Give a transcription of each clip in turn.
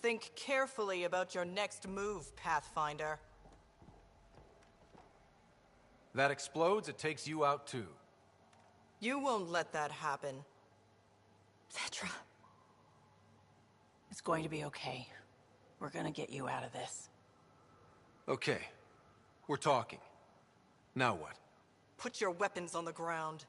think carefully about your next move, Pathfinder. That explodes, it takes you out too. You won't let that happen. Vetra. It's going to be okay. We're gonna get you out of this. Okay. We're talking. Now what? Put your weapons on the ground.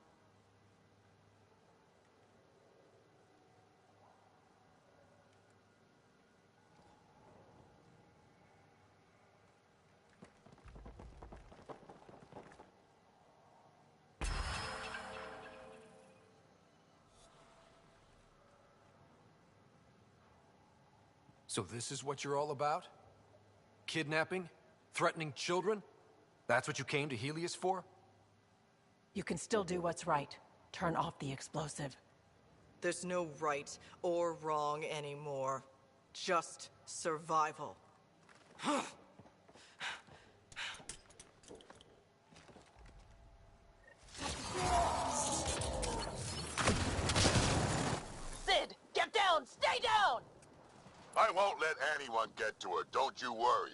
So this is what you're all about? Kidnapping? Threatening children? That's what you came to Helios for? You can still do what's right. Turn off the explosive. There's no right or wrong anymore. Just survival. Sid! Get down! Stay down! I won't let anyone get to her, don't you worry.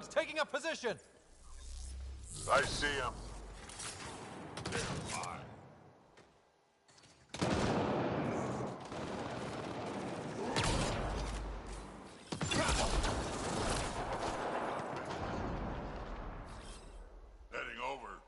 Taking up position! I see him. They're mine. Heading over.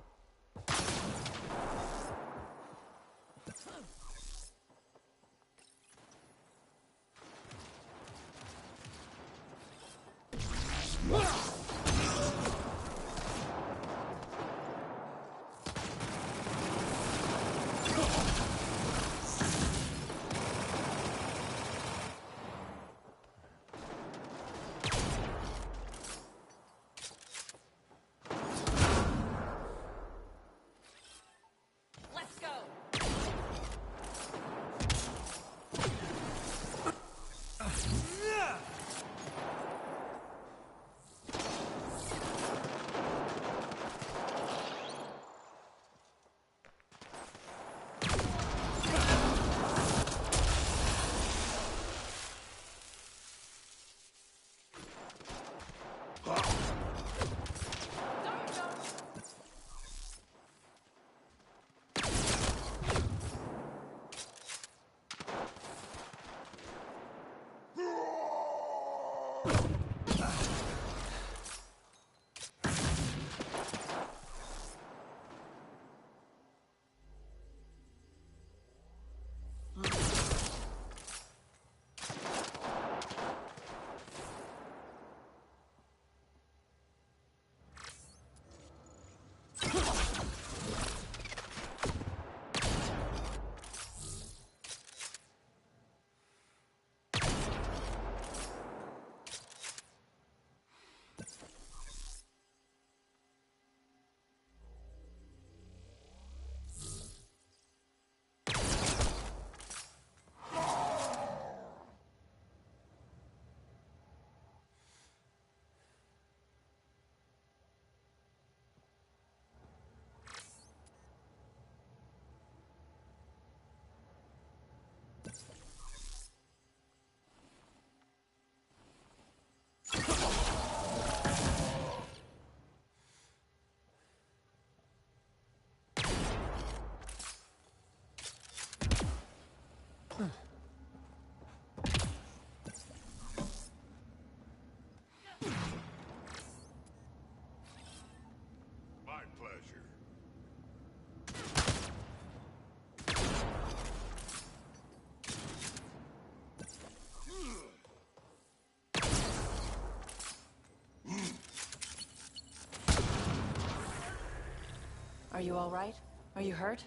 Are you all right? Are you hurt?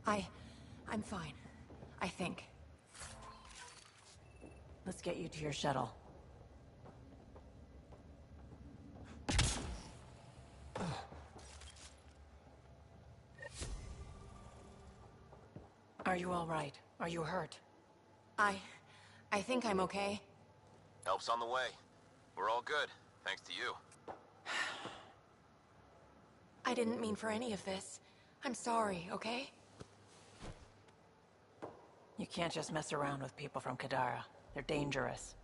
I'm fine. I think. Let's get you to your shuttle. Are you all right? Are you hurt? I think I'm okay. Help's on the way. We're all good, thanks to you. I didn't mean for any of this. I'm sorry, okay? You can't just mess around with people from Kadara. They're dangerous.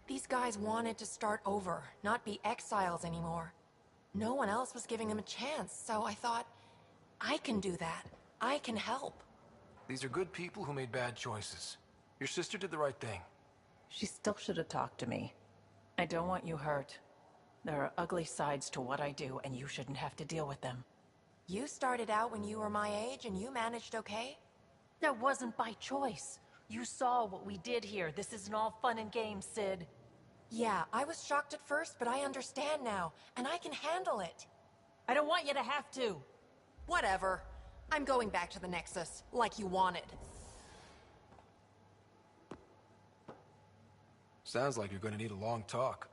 These guys wanted to start over, not be exiles anymore. No one else was giving them a chance, so I thought, I can do that. I can help. These are good people who made bad choices. Your sister did the right thing. She still should have talked to me. I don't want you hurt. There are ugly sides to what I do, and you shouldn't have to deal with them. You started out when you were my age and you managed okay? That wasn't by choice. You saw what we did here. This isn't all fun and games, Sid. Yeah, I was shocked at first, but I understand now, and I can handle it. I don't want you to have to. Whatever. I'm going back to the Nexus, like you wanted. Sounds like you're gonna need a long talk.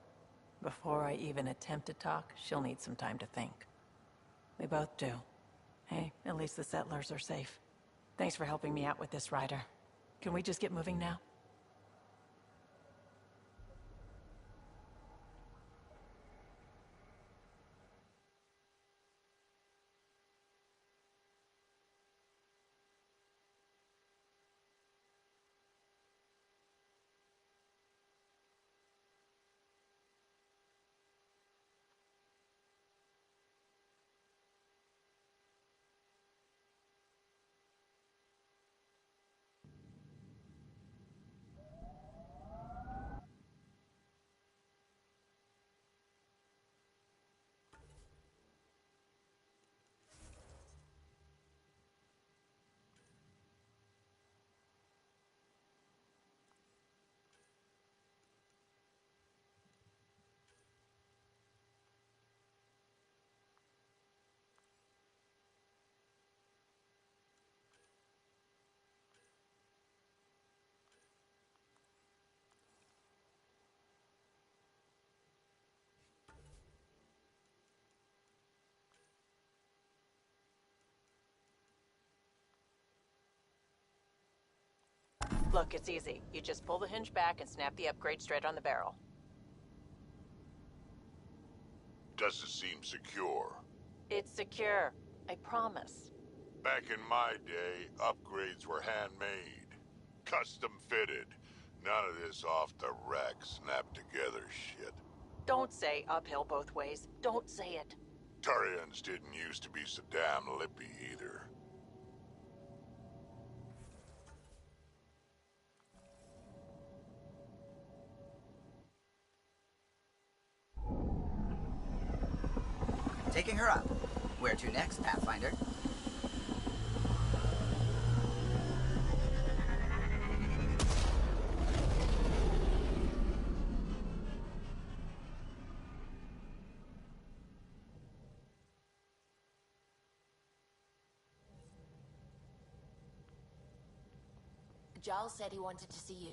Before I even attempt to talk, she'll need some time to think. We both do. Hey, at least the settlers are safe. Thanks for helping me out with this, Ryder. Can we just get moving now? Look, it's easy. You just pull the hinge back and snap the upgrade straight on the barrel. Doesn't seem secure. It's secure. I promise. Back in my day, upgrades were handmade. Custom fitted. None of this off the rack, snap together shit. Don't say uphill both ways. Don't say it. Turians didn't used to be so damn lippy either. Taking her up. Where to next, Pathfinder? Giles said he wanted to see you.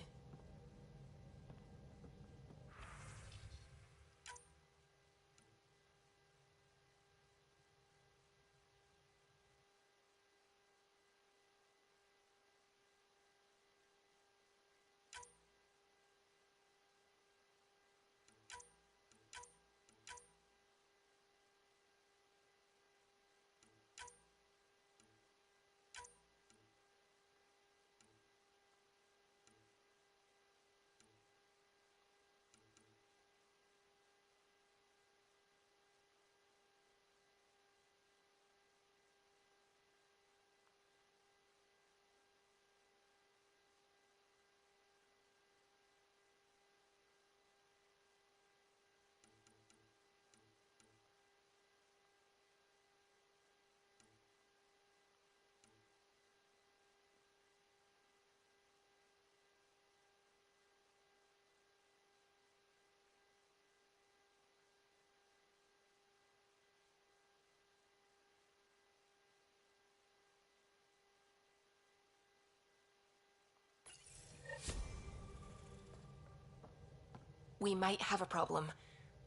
We might have a problem.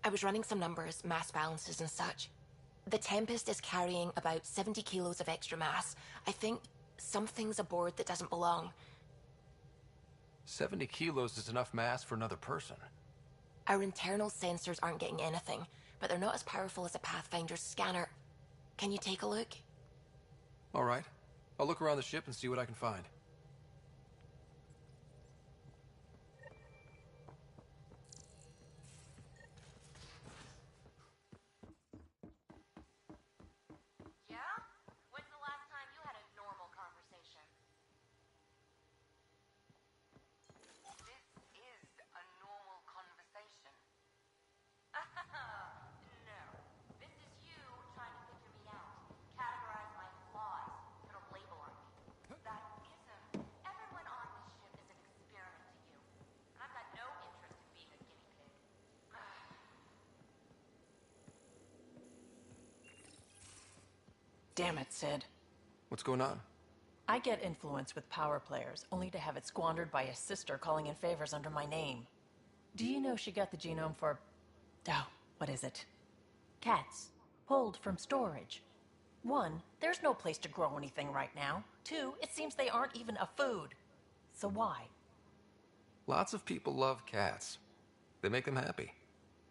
I was running some numbers, mass balances and such. The Tempest is carrying about 70 kilos of extra mass. I think something's aboard that doesn't belong. 70 kilos is enough mass for another person. Our internal sensors aren't getting anything, but they're not as powerful as a Pathfinder's scanner. Can you take a look? All right. I'll look around the ship and see what I can find. Yeah? When's the last time you had a normal conversation? This is a normal conversation. No. This is you trying to figure me out. Categorize my flaws. Put a label on me. That isn't. Everyone on this ship is an experiment to you. And I've got no interest in being a guinea pig. Damn it, Sid. What's going on? I get influence with power players, only to have it squandered by a sister calling in favors under my name. Do you know she got the genome for... Oh, what is it? Cats. Pulled from storage. 1, there's no place to grow anything right now. 2, it seems they aren't even a food. So why? Lots of people love cats. They make them happy.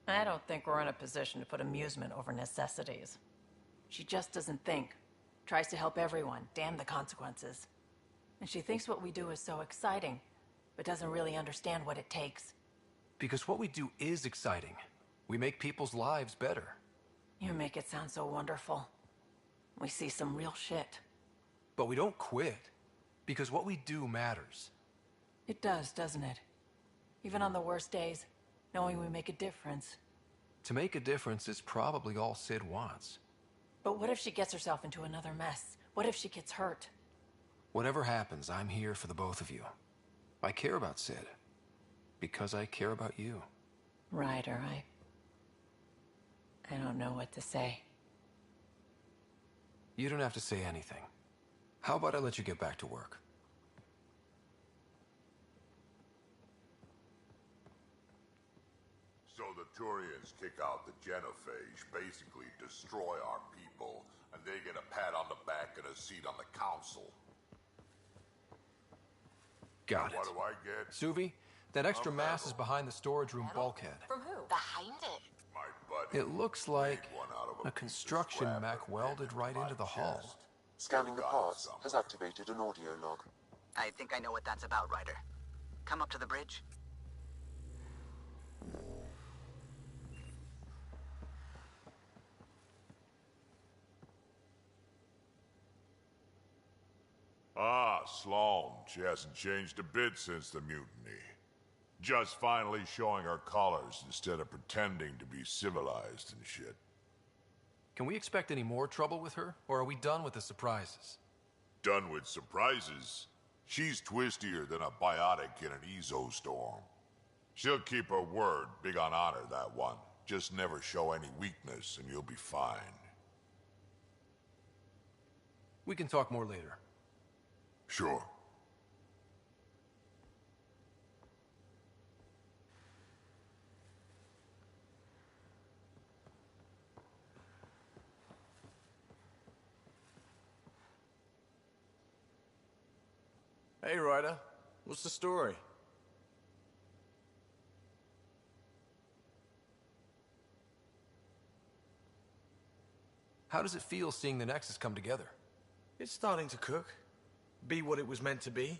I don't think we're in a position to put amusement over necessities. She just doesn't think. Tries to help everyone, damn the consequences. And she thinks what we do is so exciting, but doesn't really understand what it takes. Because what we do is exciting. We make people's lives better. You make it sound so wonderful. We see some real shit. But we don't quit. Because what we do matters. It does, doesn't it? Even on the worst days, knowing we make a difference. To make a difference is probably all Sid wants. But what if she gets herself into another mess? What if she gets hurt? Whatever happens, I'm here for the both of you. I care about Sid. Because I care about you. Ryder, I don't know what to say. You don't have to say anything. How about I let you get back to work? So the Turians kick out the Genophage, basically destroy our people, and they get a pat on the back and a seat on the council. Got it. What do I get? Suvi, that extra mass is behind the storage room bulkhead. From who? Behind it. My buddy. It looks like made one out of a piece of construction scrap mech and welded pinned right my into the hull. chest. Scanning the Got parts something. has activated an audio log. I think I know what that's about, Ryder. Come up to the bridge. Ah, Sloane. She hasn't changed a bit since the mutiny. Just finally showing her colors instead of pretending to be civilized and shit. Can we expect any more trouble with her, or are we done with the surprises? Done with surprises. She's twistier than a biotic in an Ezo storm. She'll keep her word, big on honor, that one. Just never show any weakness and you'll be fine. We can talk more later. Sure. Hey, Ryder. What's the story? How does it feel seeing the Nexus come together? It's starting to cook. Be what it was meant to be.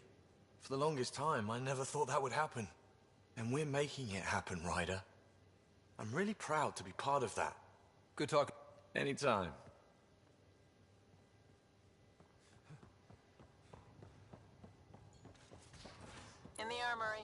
For the longest time, I never thought that would happen. And we're making it happen, Ryder. I'm really proud to be part of that. Good talk. Anytime. In the armory.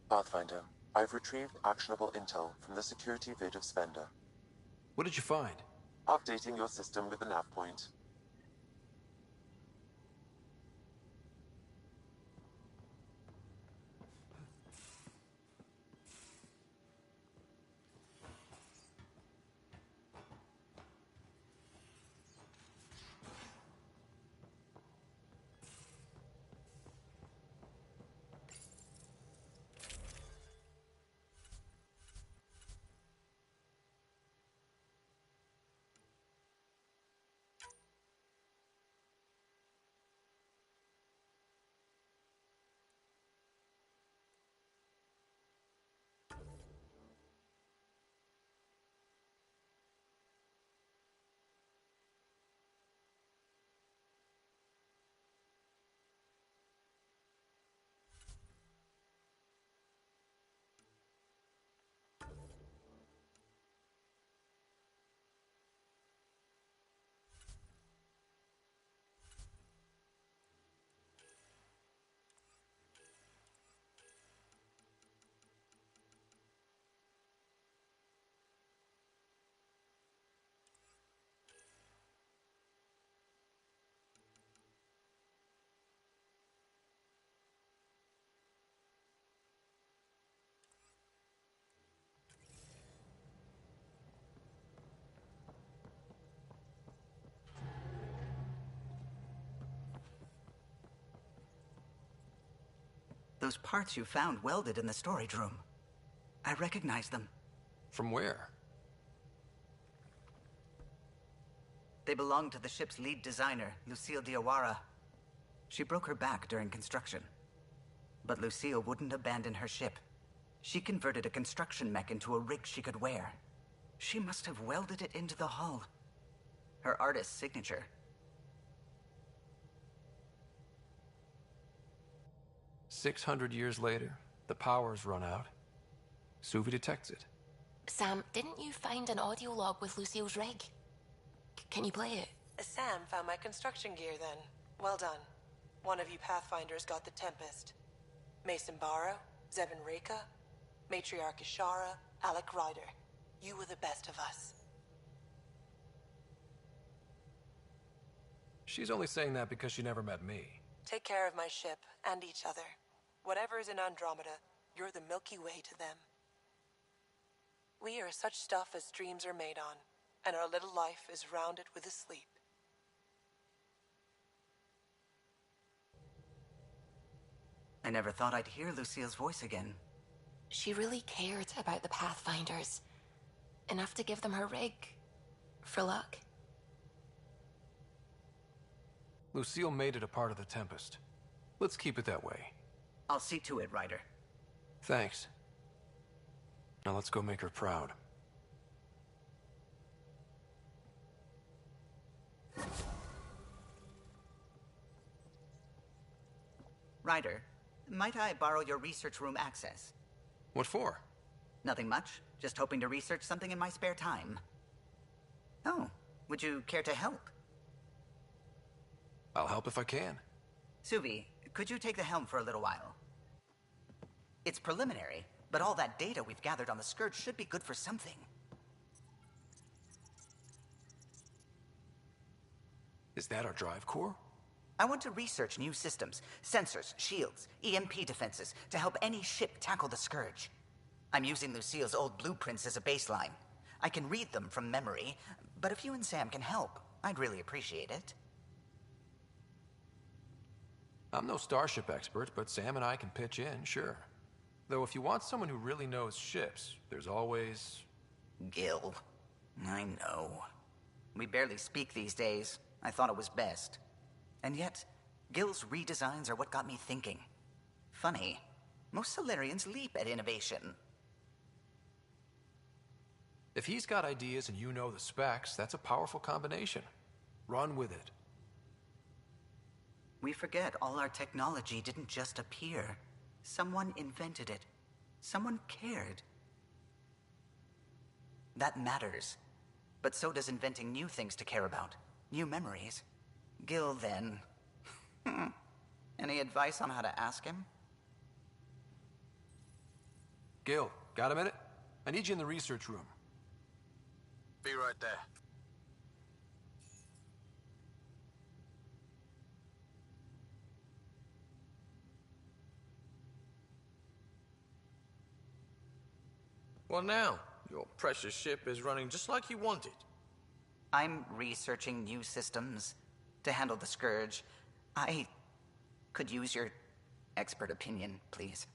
Pathfinder, I've retrieved actionable intel from the security vid of Spender. What did you find? Updating your system with the nav point. Those parts you found welded in the storage room. I recognize them. From where? They belong to the ship's lead designer, Lucille Diawara. She broke her back during construction. But Lucille wouldn't abandon her ship. She converted a construction mech into a rig she could wear. She must have welded it into the hull. Her artist's signature. 600 years later, the power's run out. Suvi detects it. Sam, didn't you find an audio log with Lucille's rig? Can you play it? Sam found my construction gear then. Well done. One of you Pathfinders got the Tempest. Mason Barrow, Zevin Reka, Matriarch Ishara, Alec Ryder. You were the best of us. She's only saying that because she never met me. Take care of my ship and each other. Whatever is in Andromeda, you're the Milky Way to them. We are such stuff as dreams are made on, and our little life is rounded with a sleep. I never thought I'd hear Lucille's voice again. She really cared about the Pathfinders. Enough to give them her rig. For luck. Lucille made it a part of the Tempest. Let's keep it that way. I'll see to it, Ryder. Thanks. Now let's go make her proud. Ryder, might I borrow your research room access? What for? Nothing much. Just hoping to research something in my spare time. Oh, would you care to help? I'll help if I can. Suvi, could you take the helm for a little while? It's preliminary, but all that data we've gathered on the Scourge should be good for something. Is that our drive core? I want to research new systems, sensors, shields, EMP defenses, to help any ship tackle the Scourge. I'm using Lucille's old blueprints as a baseline. I can read them from memory, but if you and Sam can help, I'd really appreciate it. I'm no starship expert, but Sam and I can pitch in, sure. Though if you want someone who really knows ships, there's always... Gil. I know. We barely speak these days. I thought it was best. And yet, Gil's redesigns are what got me thinking. Funny, most Solarians leap at innovation. If he's got ideas and you know the specs, that's a powerful combination. Run with it. We forget all our technology didn't just appear. Someone invented it. Someone cared. That matters. But so does inventing new things to care about. New memories. Gil, then. Any advice on how to ask him? Gil, got a minute? I need you in the research room. Be right there. Well now, your precious ship is running just like you wanted. I'm researching new systems to handle the Scourge. I could use your expert opinion, please.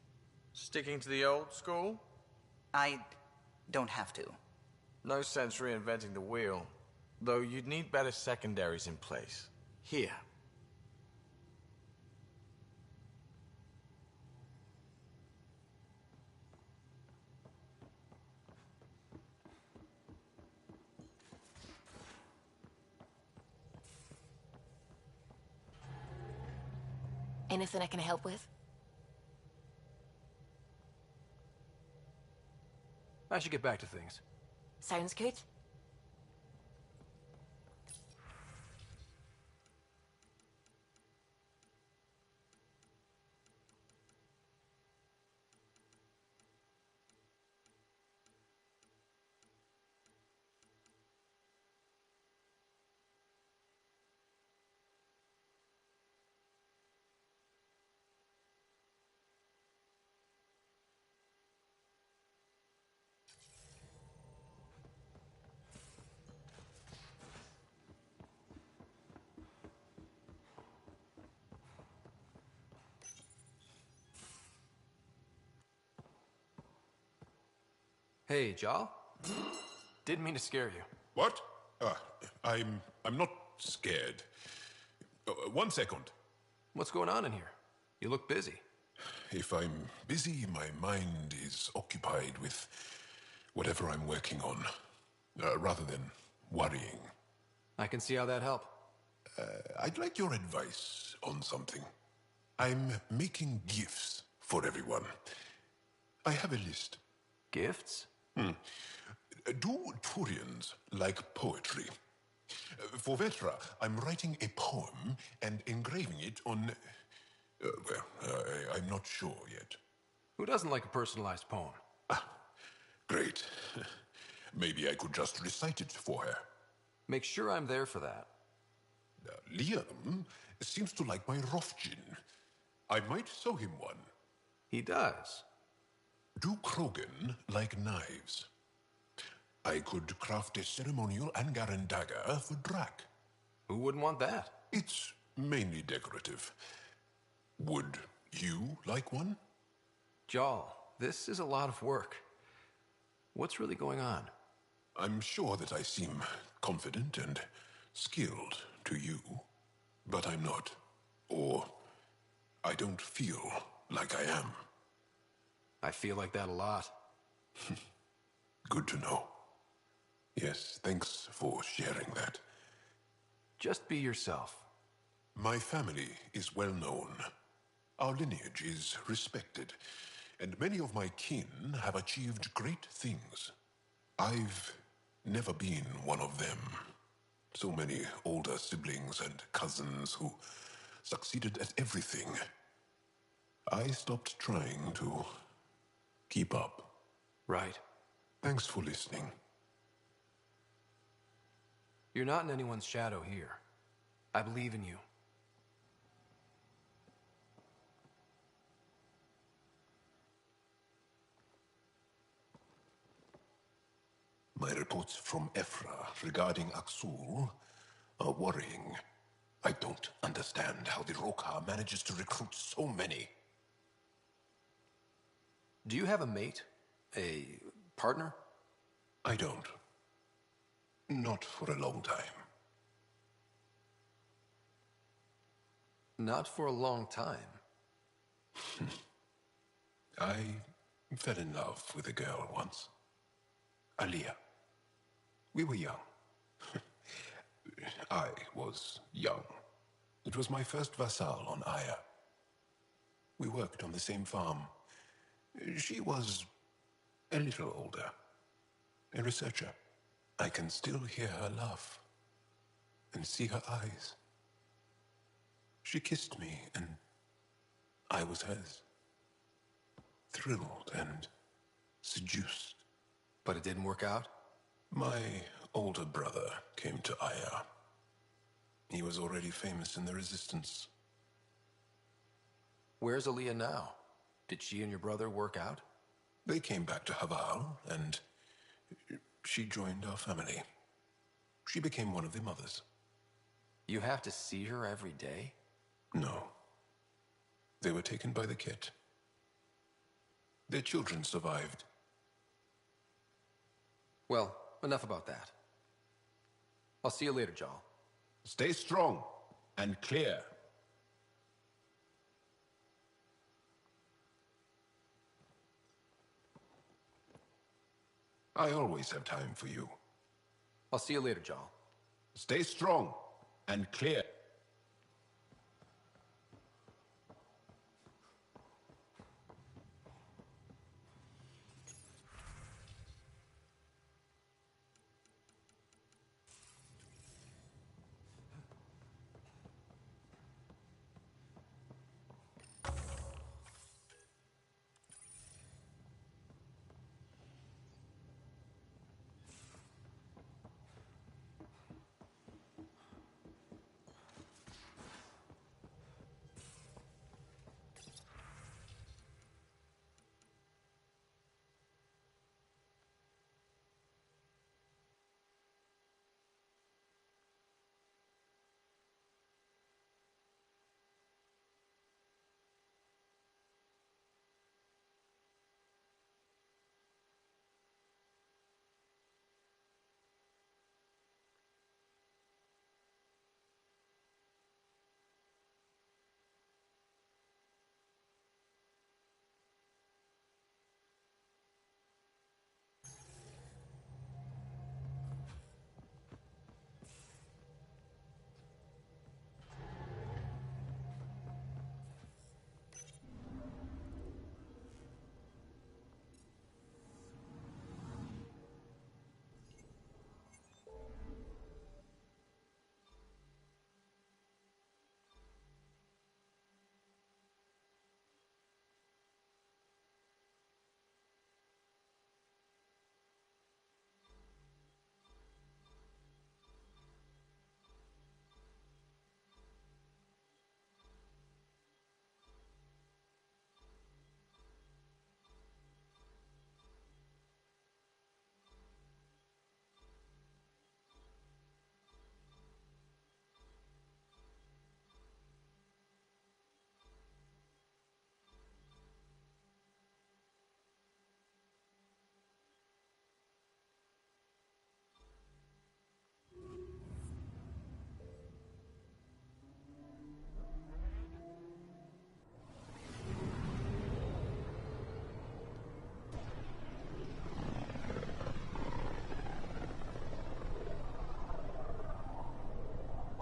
Sticking to the old school? I don't have to. No sense reinventing the wheel. Though you'd need better secondaries in place. Here. Anything I can help with? I should get back to things. Sounds good. Hey, Jal. Didn't mean to scare you. What? I'm not scared. One second. What's going on in here? You look busy. If I'm busy, my mind is occupied with whatever I'm working on, rather than worrying. I can see how that helped. I'd like your advice on something. I'm making gifts for everyone. I have a list. Gifts? Do Turians like poetry? For Vetra, I'm writing a poem and engraving it on... I'm not sure yet. Who doesn't like a personalized poem? Great. Maybe I could just recite it for her. Make sure I'm there for that. Liam seems to like my Rofjin. I might sew him one. He does. Do Krogan like knives? I could craft a ceremonial Angaran dagger for Drac. Who wouldn't want that? It's mainly decorative. Would you like one? Jal, this is a lot of work. What's really going on? I'm sure that I seem confident and skilled to you, but I'm not. Or I don't feel like I am. I feel like that a lot. Good to know. Yes, thanks for sharing that. Just be yourself. My family is well known. Our lineage is respected, and many of my kin have achieved great things. I've never been one of them. So many older siblings and cousins who succeeded at everything. I stopped trying to keep up. Right. Thanks for listening. You're not in anyone's shadow here. I believe in you. My reports from Ephra regarding Aksul are worrying. I don't understand how the Rokar manages to recruit so many. Do you have a mate? A partner? I don't. Not for a long time. Not for a long time. I fell in love with a girl once. Aliyah. We were young. I was young. It was my first vassal on Aya. We worked on the same farm. She was a little older. A researcher. I can still hear her laugh and see her eyes. She kissed me and I was hers. Thrilled and seduced. But it didn't work out? My older brother came to Aya. He was already famous in the Resistance. Where's Aaliyah now? Did she and your brother work out? They came back to Haval, and she joined our family. She became one of the mothers. You have to see her every day? No. They were taken by the Kett. Their children survived. Well, enough about that. I'll see you later, Jarl. Stay strong and clear. I always have time for you. I'll see you later, Jarl. Stay strong and clear.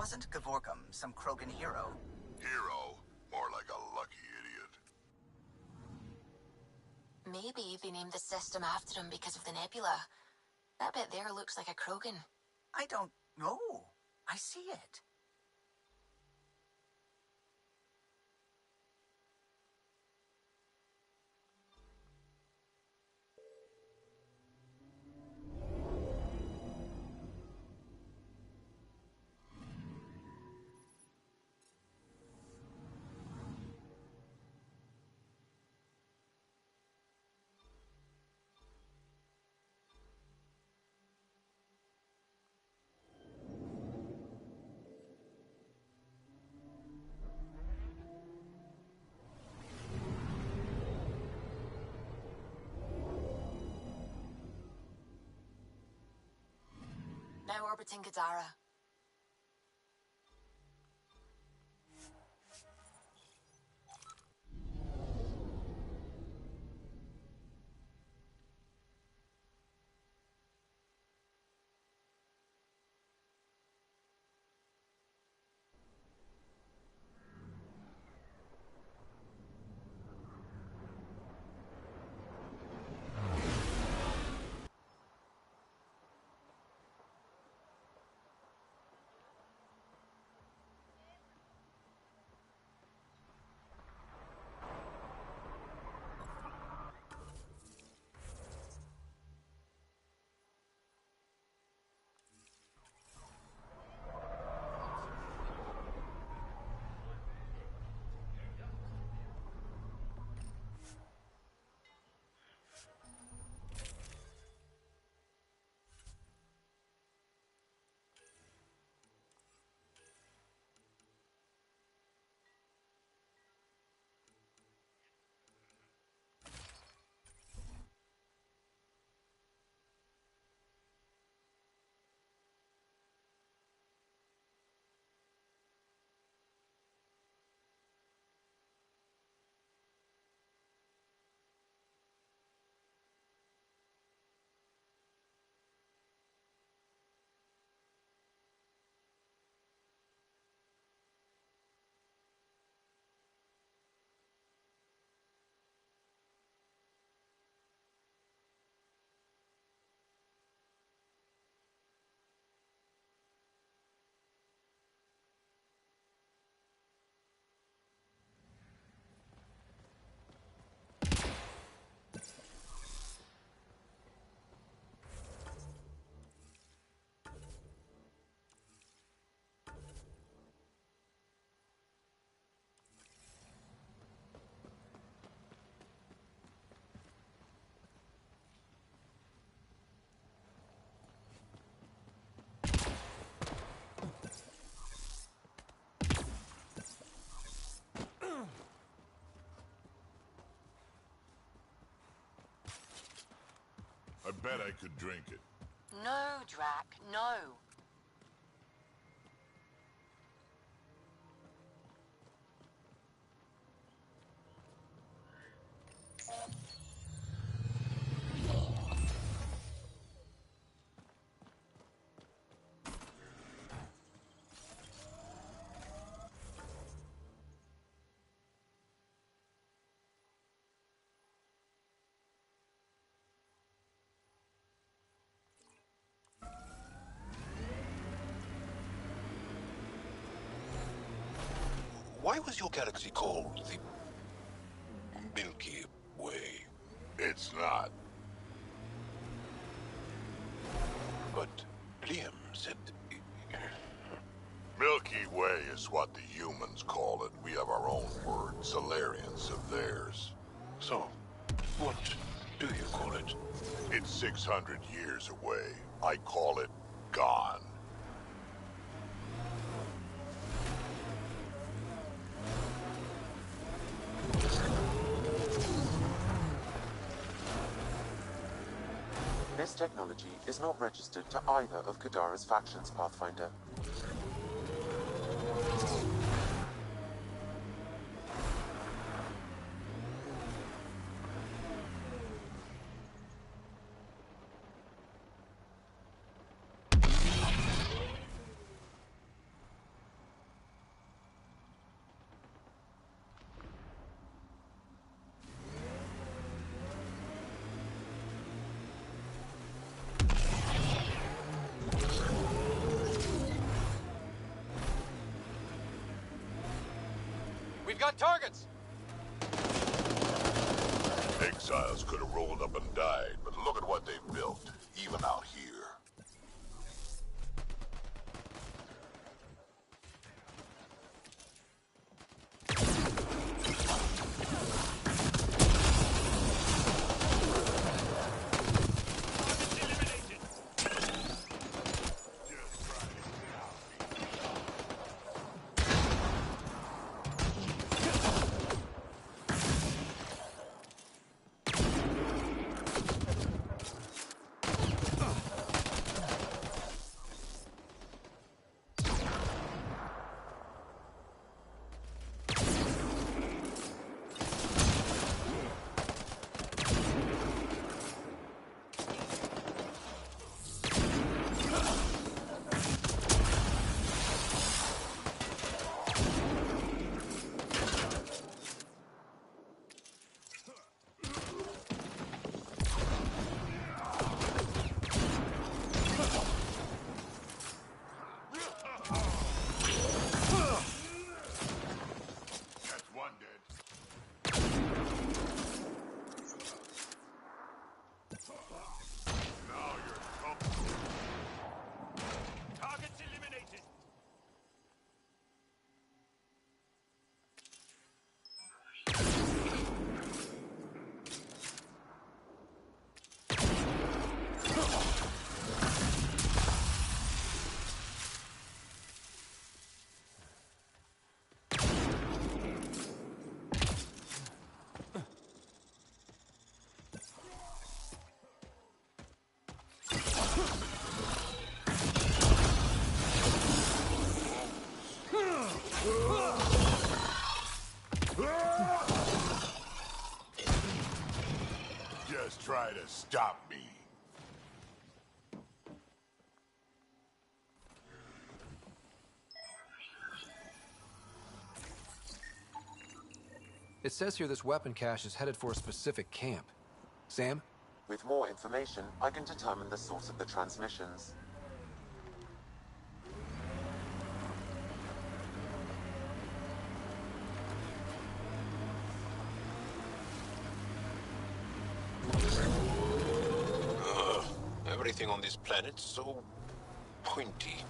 Wasn't Gavorkum some Krogan hero? Hero? More like a lucky idiot. Maybe they named the system after him because of the nebula. That bit there looks like a Krogan. I don't know. I see it. Now orbiting Gadara. bet I could drink it. No, Drac, no. Why was your galaxy called the Milky Way? It's not. But Liam said... Milky Way is what the humans call it. We have our own word. Solarians have theirs. So, what do you call it? It's 600 years away. I call it gone. This technology is not registered to either of Kadara's factions, Pathfinder. We've got targets! Exiles could have rolled up and died, but look at what they've built, even out here. Just try to stop me. It says here this weapon cache is headed for a specific camp. Sam? With more information, I can determine the source of the transmissions. Everything on this planet's so pointy.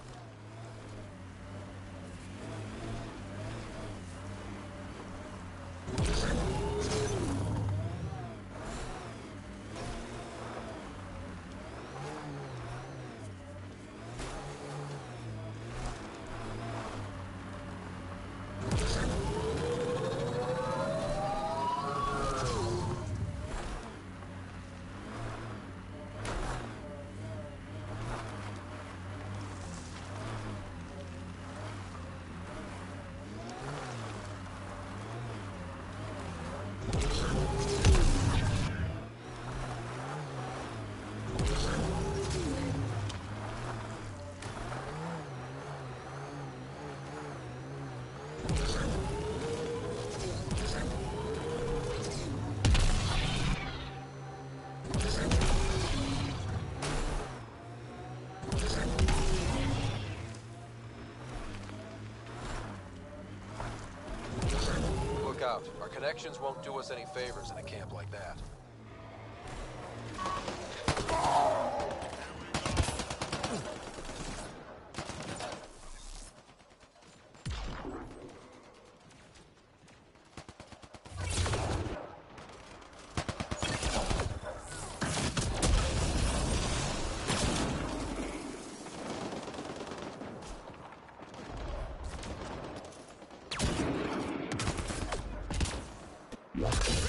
out. Our connections won't do us any favors in a camp like that.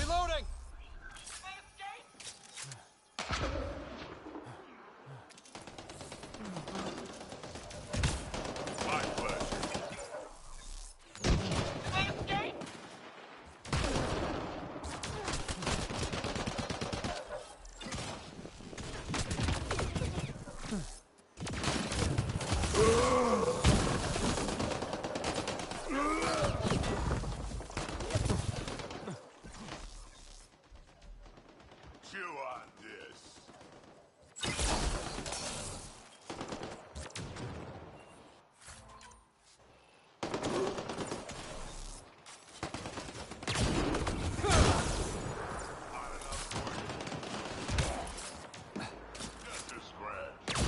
Reloading! My pleasure. Chew on this. Just a scratch.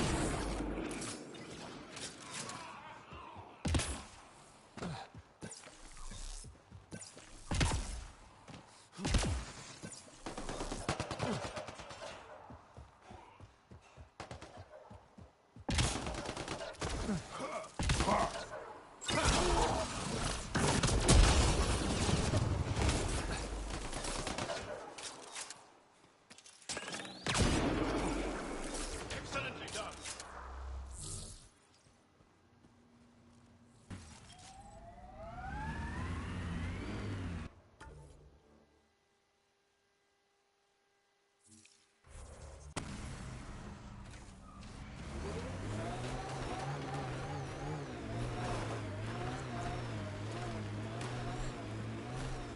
Excellently done.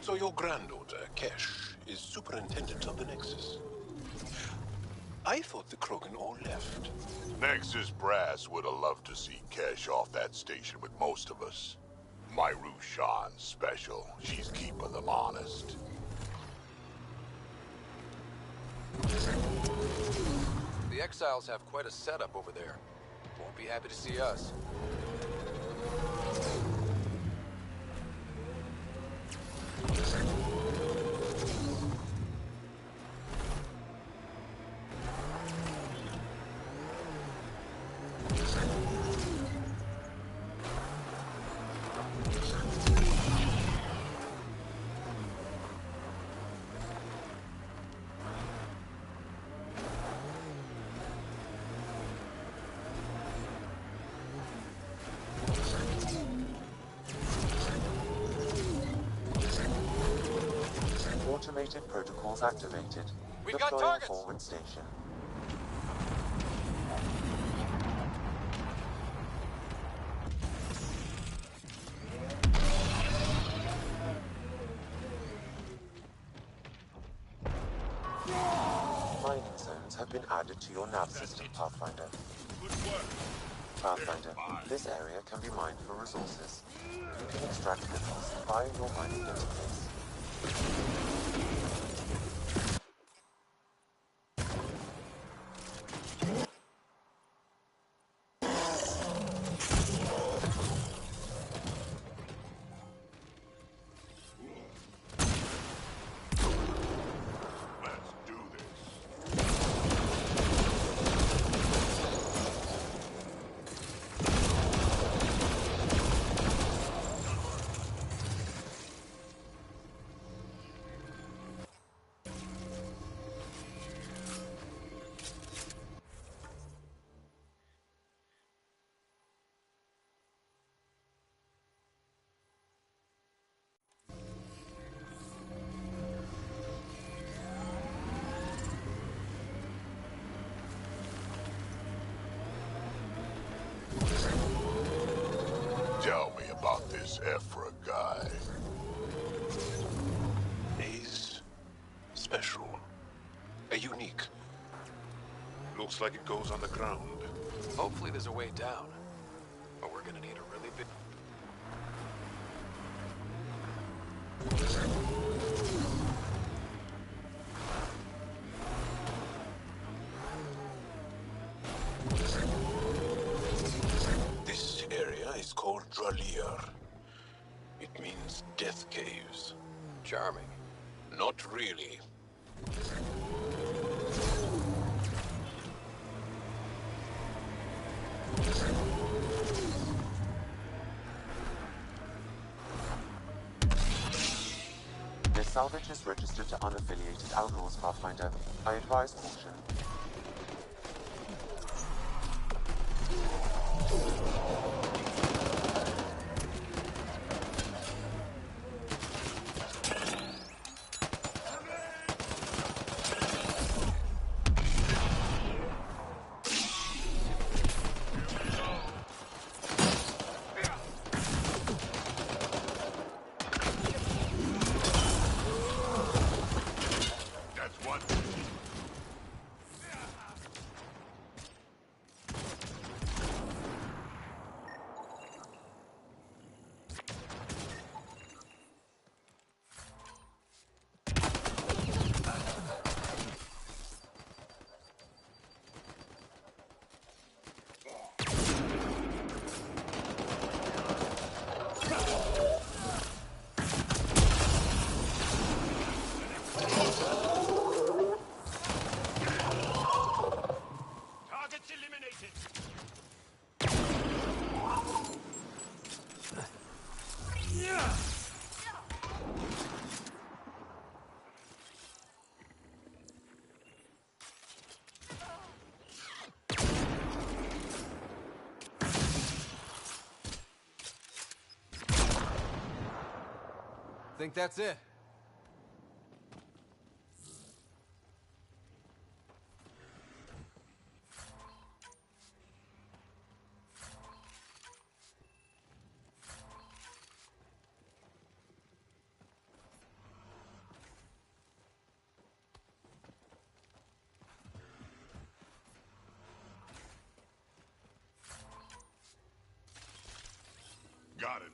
So your granddaughter, Kesh, is superintendent of the Nexus. I thought the Krogan all left. Nexus Brass would have loved to see Kesh off that station with most of us. My Rushan's special. She's keeping them honest. The Exiles have quite a setup over there. Won't be happy to see us. Automated protocols activated. We've got Deploying targets! forward station. Mining zones have been added to your nav system, Pathfinder. Good work. Pathfinder, this area can be mined for resources. You can extract minerals via your mining interface. Let's do this. Tell me about this Vetra guy. He's special. A unique. Looks like it goes on the ground. Hopefully there's a way down. But we're gonna need a really big... Vetra's death caves. Charming. Not really. This salvage is registered to unaffiliated Outlaws, Pathfinder. I advise caution. That's one. Targets eliminated. Think that's it? Got it.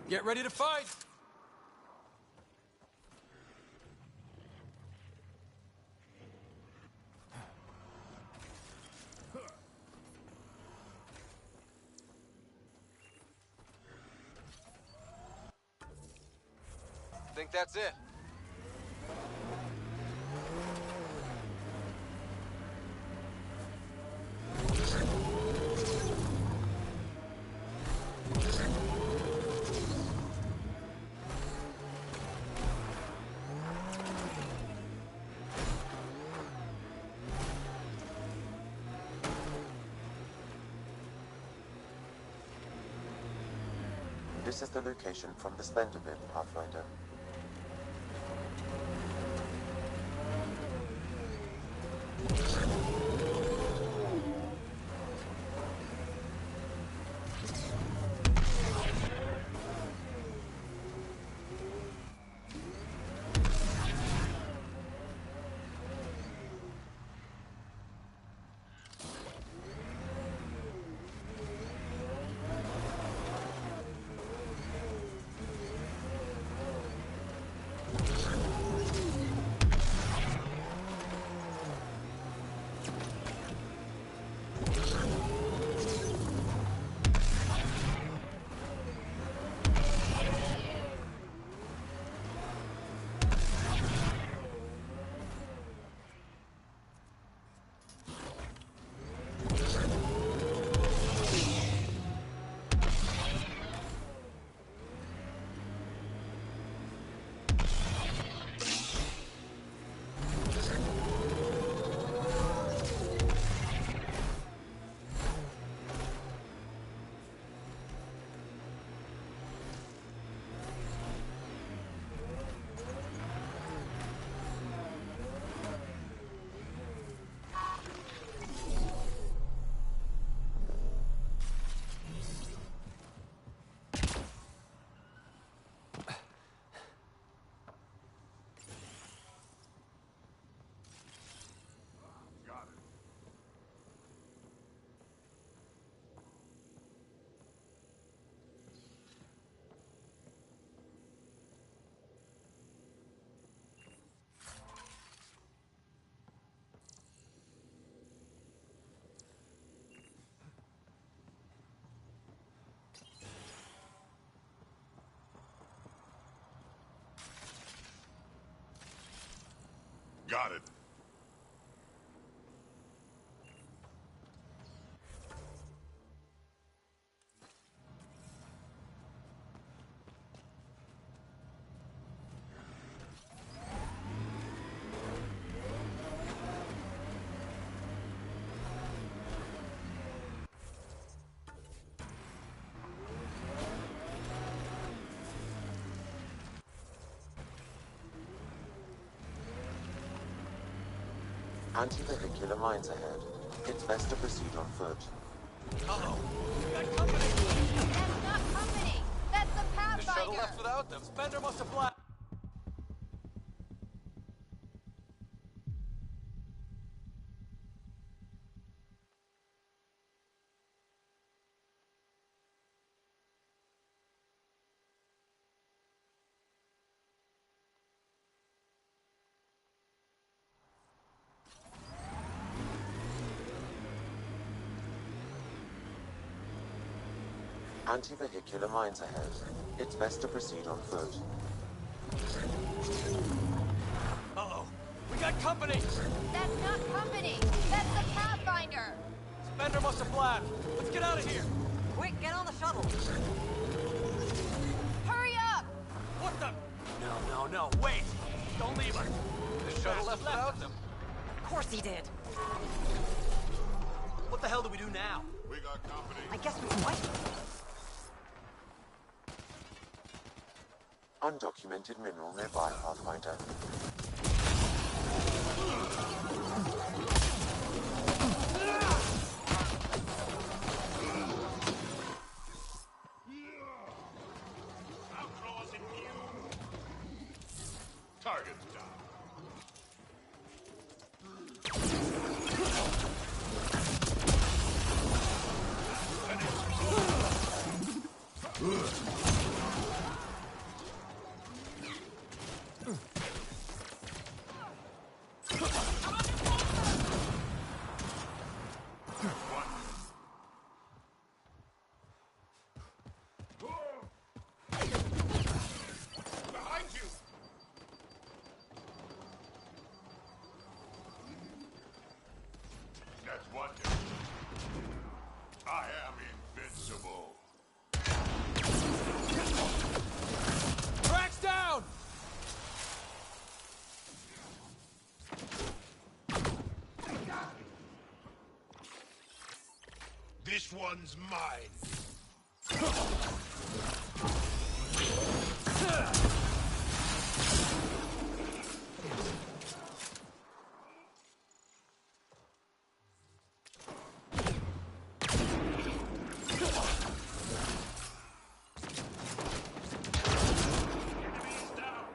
Get ready to fight! Think that's it? This is the location from the Splendor Bin, Pathfinder. got it. Anti-vehicular mines ahead. It's best to proceed on foot. Uh-oh. We got company! That's not company! That's the The Pathfinder! shuttle left without them. Spender must have blacked. Anti-vehicular mines ahead. It's best to proceed on foot. Uh-oh. We got company! That's not company! That's the Pathfinder! Spender must have blacked. Let's get out of here! Quick, get on the shuttle! Hurry up! What the? No, wait! Don't leave us! The shuttle left without them. Of course he did. What the hell do we do now? We got company. I guess we can wait. Undocumented mineral nearby, Pathfinder. Outlaws in view. Target's down. Behind you! That's one down. I am invincible. Tracks down! This one's mine. Enemies down.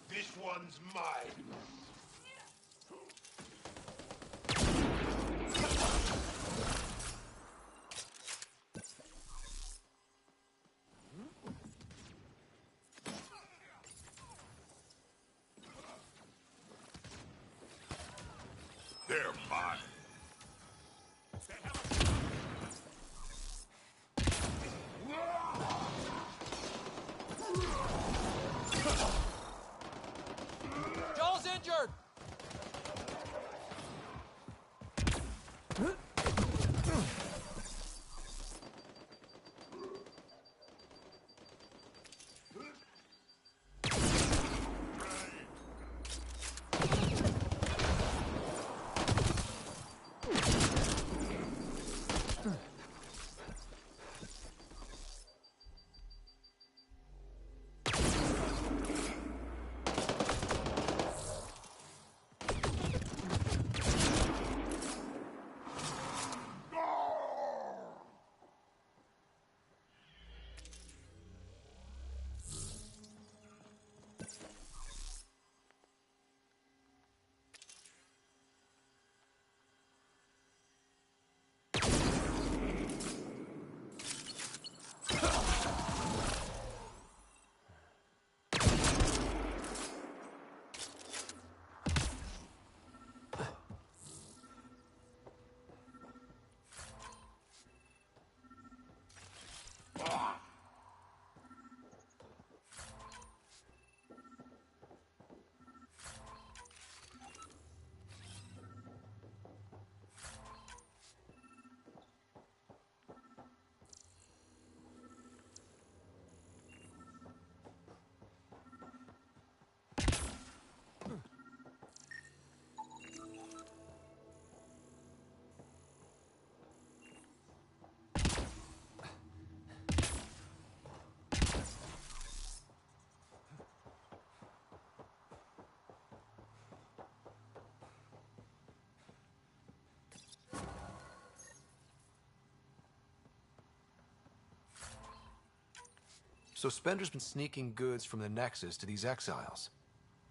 This one's mine. So Spender's been sneaking goods from the Nexus to these exiles.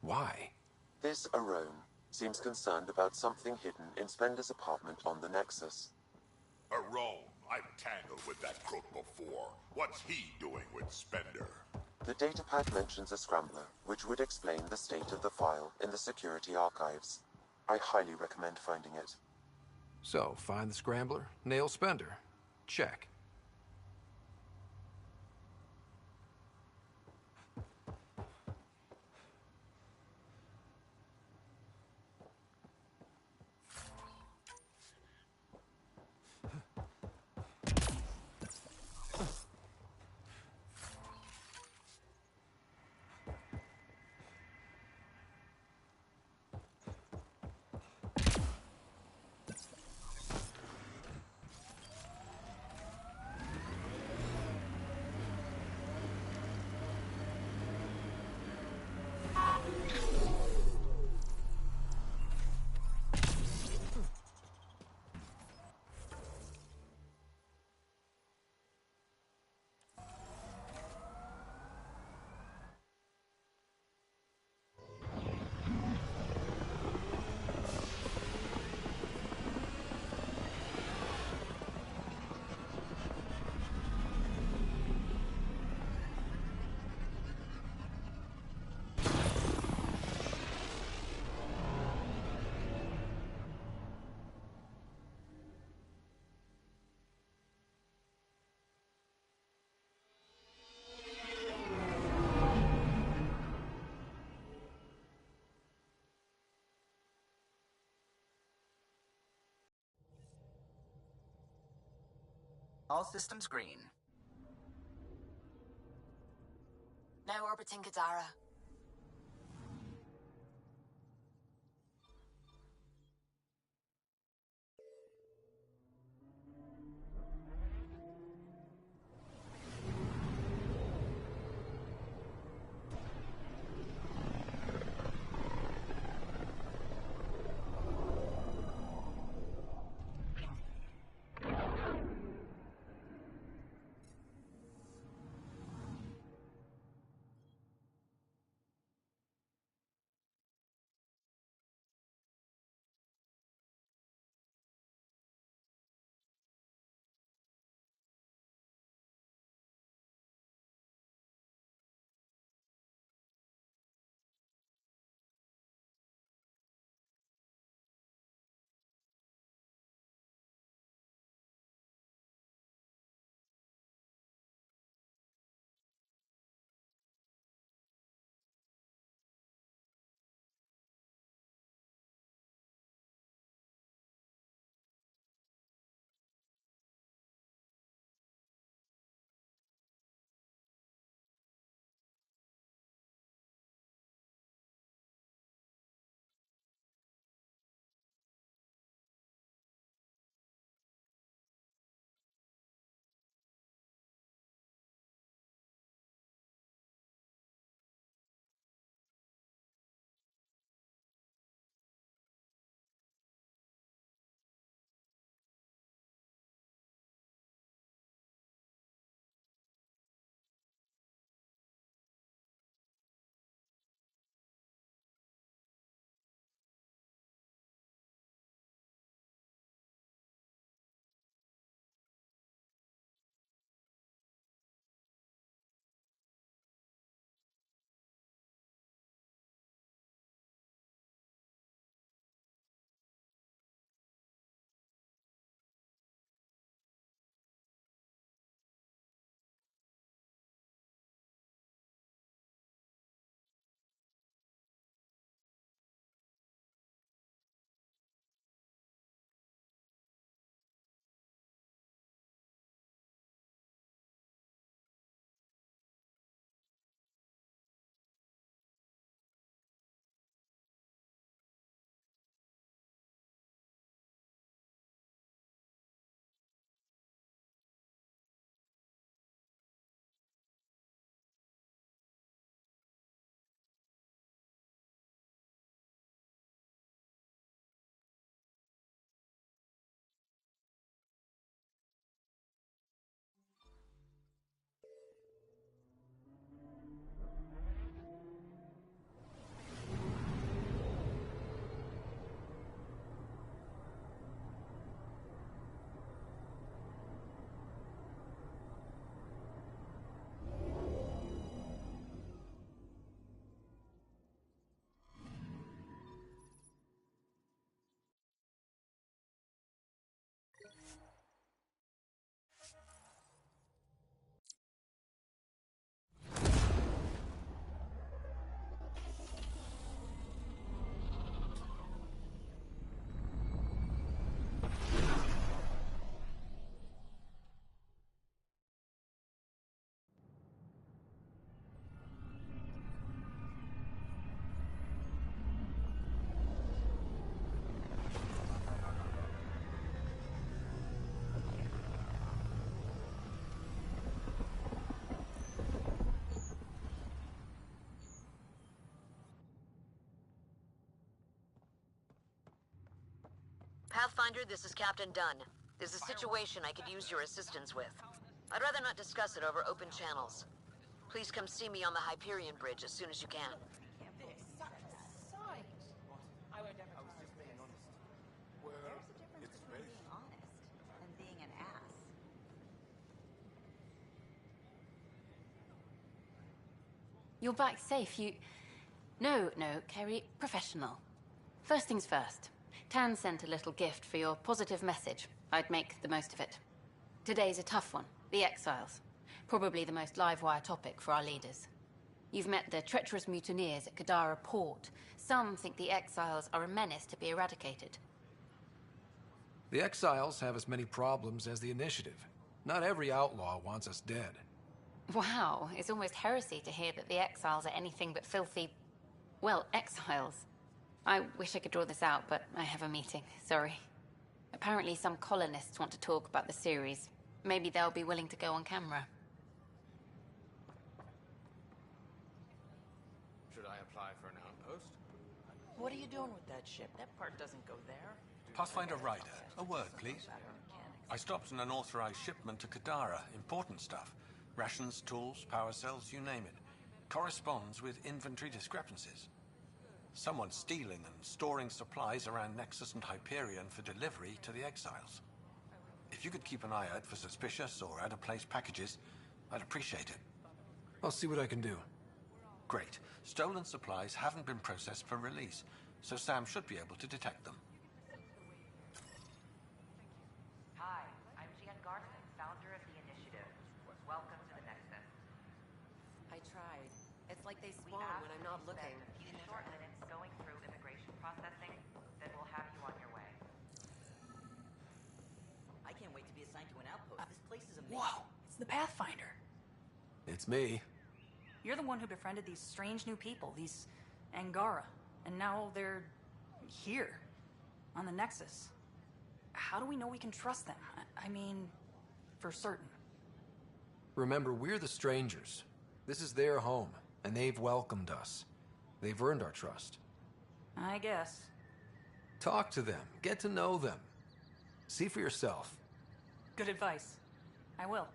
Why? This Arone seems concerned about something hidden in Spender's apartment on the Nexus. Arone, I've tangled with that crook before. What's he doing with Spender? The datapad mentions a scrambler, which would explain the state of the file in the security archives. I highly recommend finding it. So, find the scrambler, nail Spender. Check. All systems green. Now orbiting Kadara. Pathfinder, this is Captain Dunn. There's a situation I could use your assistance with. I'd rather not discuss it over open channels. Please come see me on the Hyperion Bridge as soon as you can. You're back safe, No, Kerry, professional. First things first. Tan sent a little gift for your positive message. I'd make the most of it. Today's a tough one. The Exiles. Probably the most live-wire topic for our leaders. You've met the treacherous mutineers at Kadara Port. Some think the Exiles are a menace to be eradicated. The Exiles have as many problems as the Initiative. Not every outlaw wants us dead. Wow, it's almost heresy to hear that the Exiles are anything but filthy... well, exiles. I wish I could draw this out, but I have a meeting. Sorry. Apparently some colonists want to talk about the series. Maybe they'll be willing to go on camera. Should I apply for an outpost? What are you doing with that ship? That part doesn't go there. Pathfinder Ryder, a word, please. I stopped an unauthorized shipment to Kadara. Important stuff. Rations, tools, power cells, you name it. Corresponds with inventory discrepancies. Someone's stealing and storing supplies around Nexus and Hyperion for delivery to the Exiles. If you could keep an eye out for suspicious or out-of-place packages, I'd appreciate it. I'll see what I can do. Great. Stolen supplies haven't been processed for release, so Sam should be able to detect them. Hi, I'm Jan Garson, founder of the Initiative. Welcome to the Nexus. I tried. It's like they spawn when I'm not looking. Short minutes going through immigration processing, then we'll have you on your way. I can't wait to be assigned to an outpost. This place is amazing. Whoa, it's the Pathfinder. It's me. You're the one who befriended these strange new people, these Angara. And now they're here, on the Nexus. How do we know we can trust them? I mean, for certain. Remember, we're the strangers. This is their home, and they've welcomed us. They've earned our trust. I guess. Talk to them. Get to know them. See for yourself. Good advice. I will.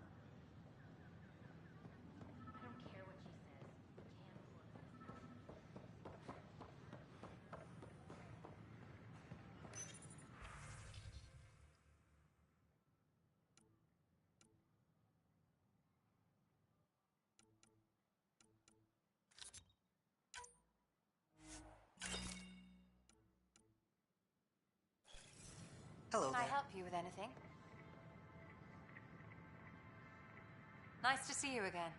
Hello Can I there. help you with anything? Nice to see you again.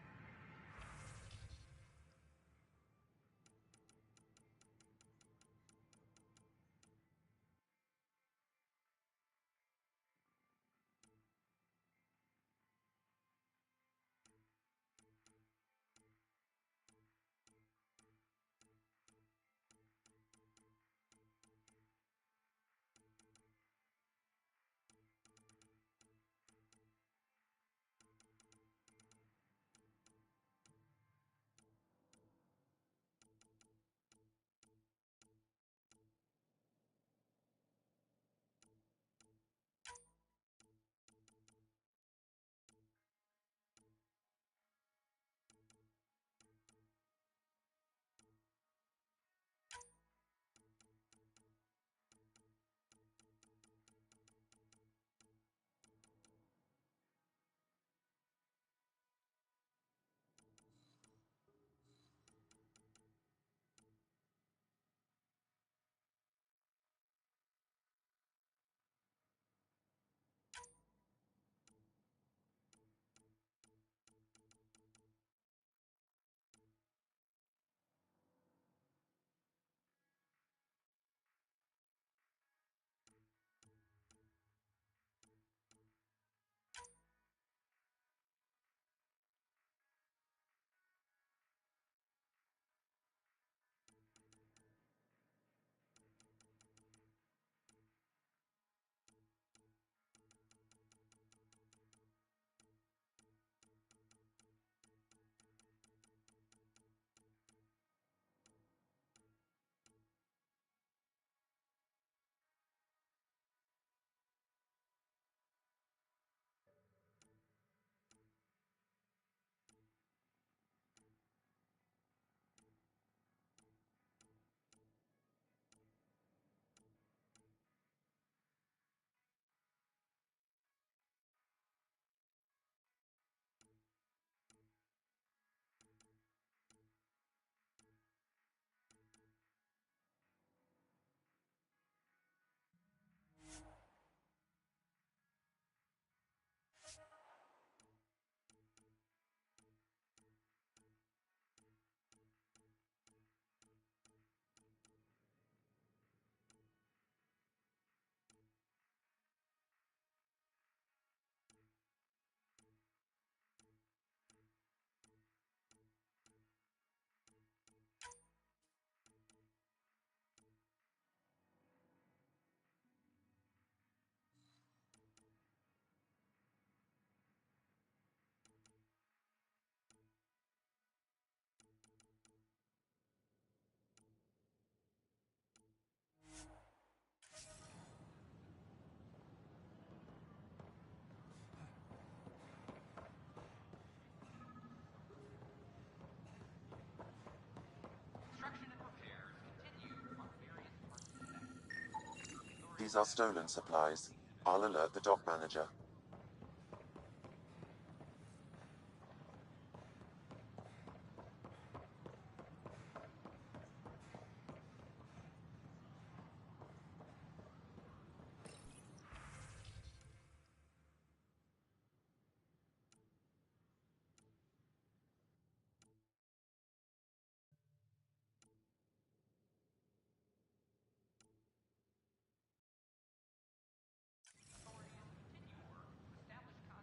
These are stolen supplies. I'll alert the dock manager.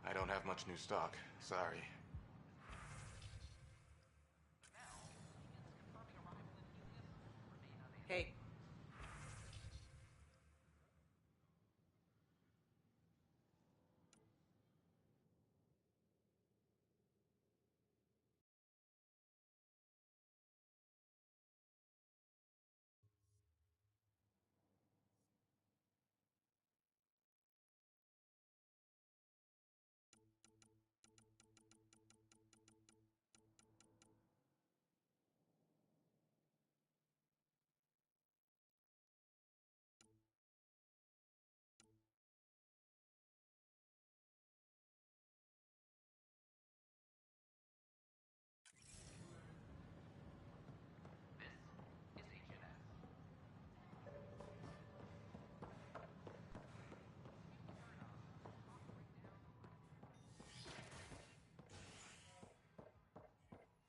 I don't have much new stock. Sorry. Hey.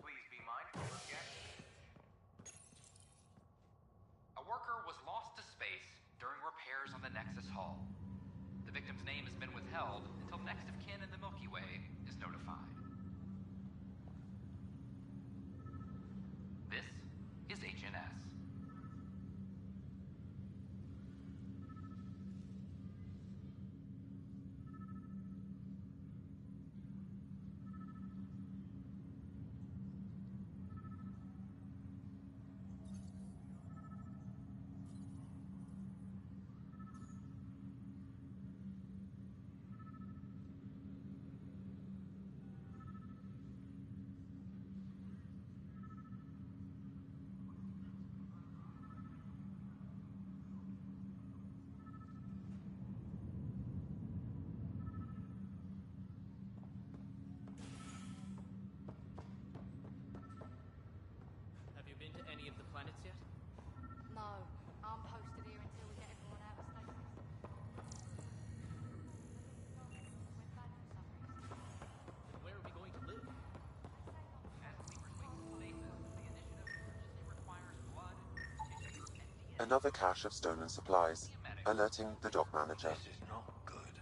Please be mindful of guests. A worker was lost to space during repairs on the Nexus hull. The victim's name has been withheld until next of kin in the Milky Way is notified. This is HNS. Have you been to any of the planets yet? No, I'm posted here until we get everyone out of stasis. Then where are we going to live? As we retreat to stasis, the initiative urgently requires blood, tissues, and Another cache of stolen supplies. Alerting the dock manager. This is not good.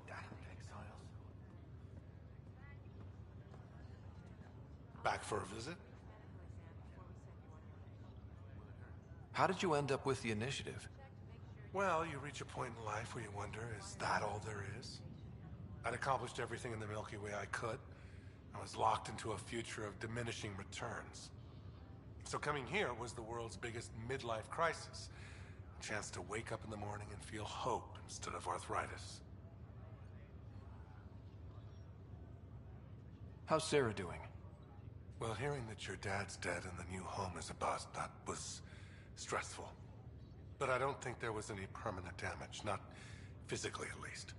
Damned exiles. Back for a visit? How did you end up with the initiative? Well, you reach a point in life where you wonder, is that all there is? I'd accomplished everything in the Milky Way I could. I was locked into a future of diminishing returns. So coming here was the world's biggest midlife crisis. A chance to wake up in the morning and feel hope instead of arthritis. How's Sarah doing? Well, hearing that your dad's dead and the new home is a bust, that was stressful. But I don't think there was any permanent damage, not physically at least.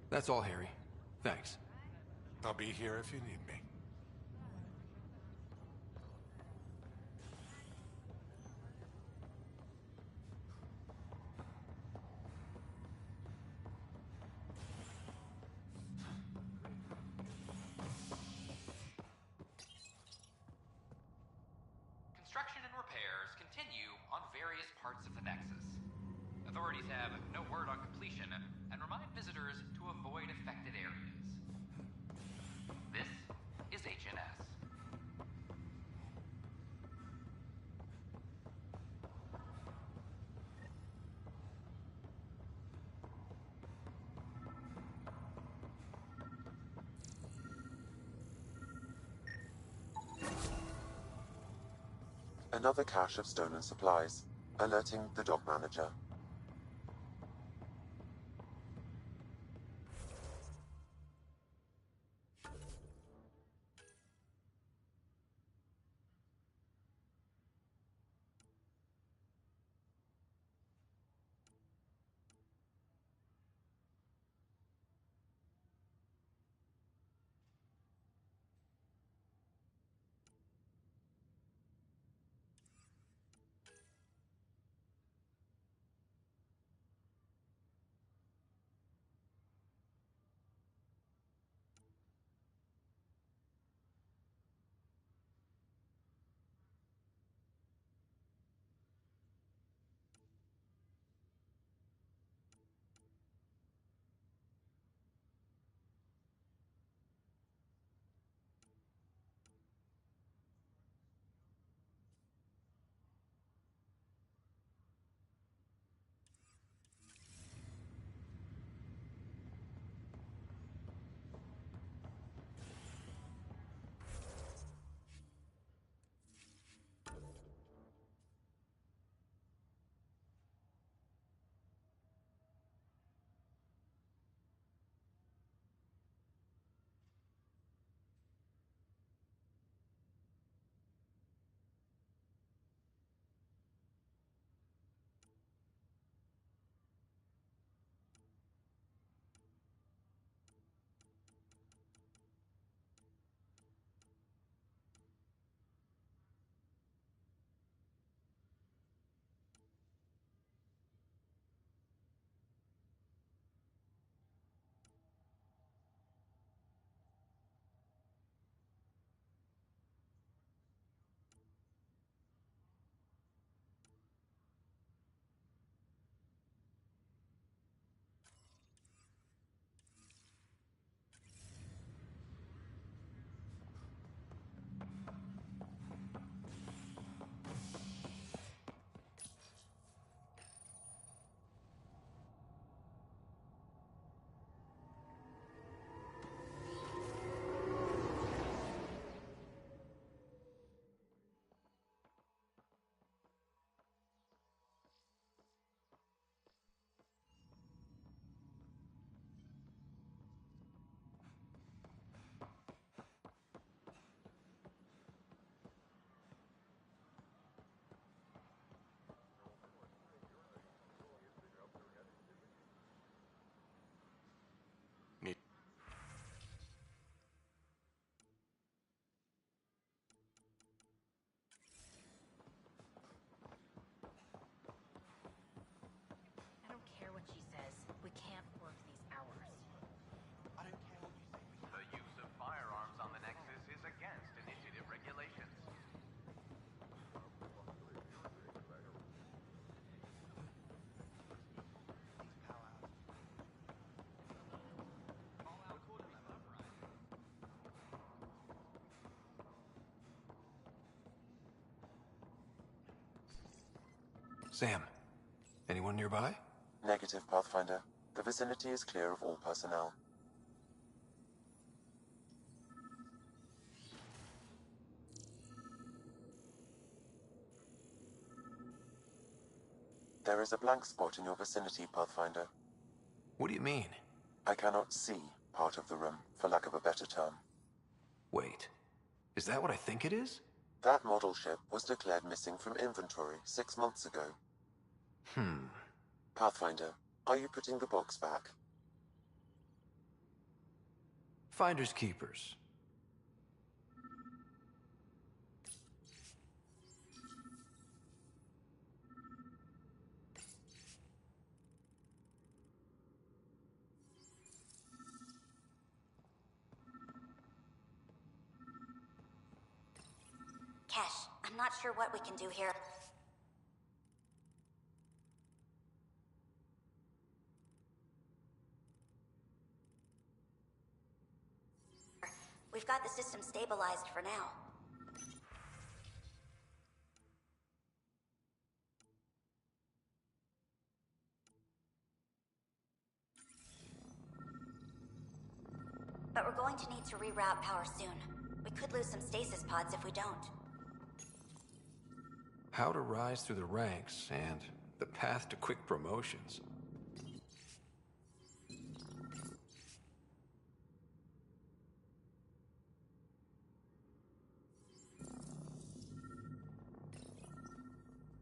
That's all, Harry. Thanks. I'll be here if you need me. Construction and repairs continue on various parts of the Nexus. Authorities have no word on completion and remind visitors to avoid affected areas. This is HNS. Another cache of stolen supplies. Alerting the dock manager. Sam, anyone nearby? Negative, Pathfinder. The vicinity is clear of all personnel. There is a blank spot in your vicinity, Pathfinder. What do you mean? I cannot see part of the room, for lack of a better term. Wait, is that what I think it is? That model ship was declared missing from inventory 6 months ago. Pathfinder, are you putting the box back? Finders keepers. Cash, I'm not sure what we can do here. We've got the system stabilized for now. But we're going to need to reroute power soon. We could lose some stasis pods if we don't. How to rise through the ranks and the path to quick promotions.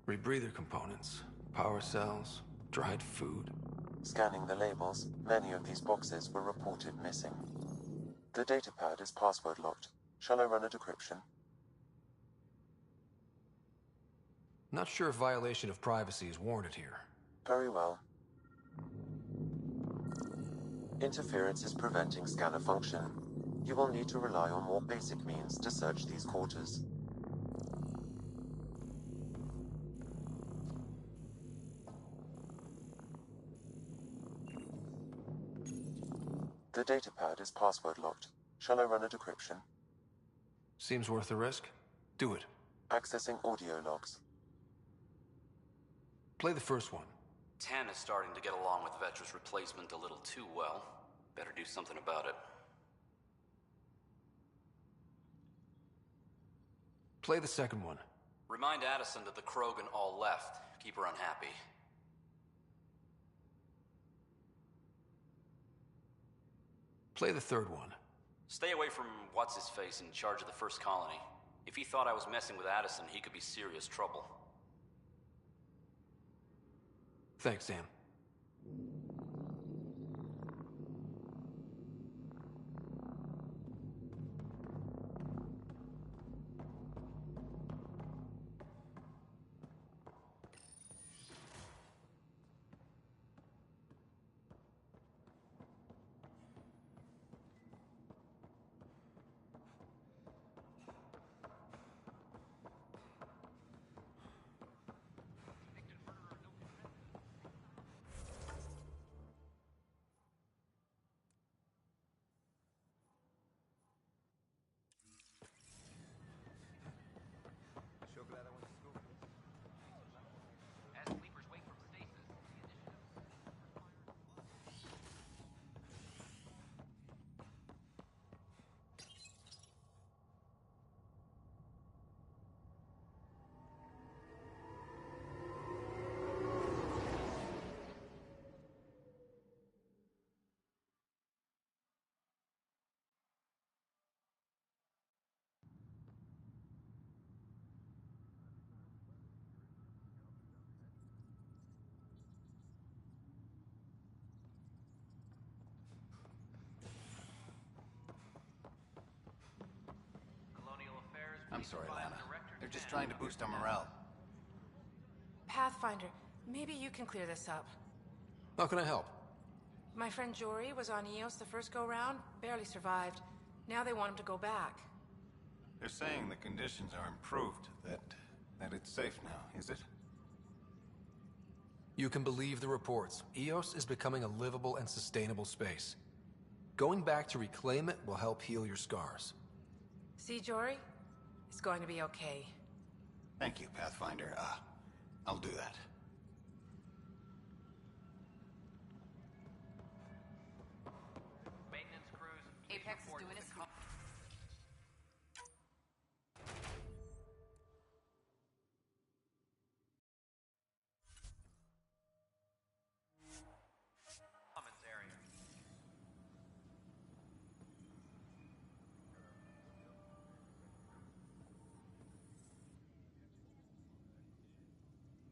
Rebreather components, power cells, dried food. Scanning the labels, many of these boxes were reported missing. The datapad is password locked. Shall I run a decryption? Not sure if violation of privacy is warranted here. Very well. Interference is preventing scanner function. You will need to rely on more basic means to search these quarters. The datapad is password locked. Shall I run a decryption? Seems worth the risk. Do it. Accessing audio logs. Play the first one. 10 is starting to get along with Vetra's replacement a little too well. Better do something about it. Play the second one. Remind Addison that the Krogan all left. Keep her unhappy. Play the third one. Stay away from what's-his-face in charge of the first colony. If he thought I was messing with Addison, he could be serious trouble. Thanks, Sam. I'm sorry, Lana. They're just trying to boost our morale. Pathfinder, maybe you can clear this up. How can I help? My friend Jory was on Eos the first go-round, barely survived. Now they want him to go back. They're saying the conditions are improved, that it's safe now, is it? You can believe the reports. Eos is becoming a livable and sustainable space. Going back to reclaim it will help heal your scars. See, Jory? It's going to be okay. Thank you, Pathfinder. I'll do that. Apex is doing his... Commons area.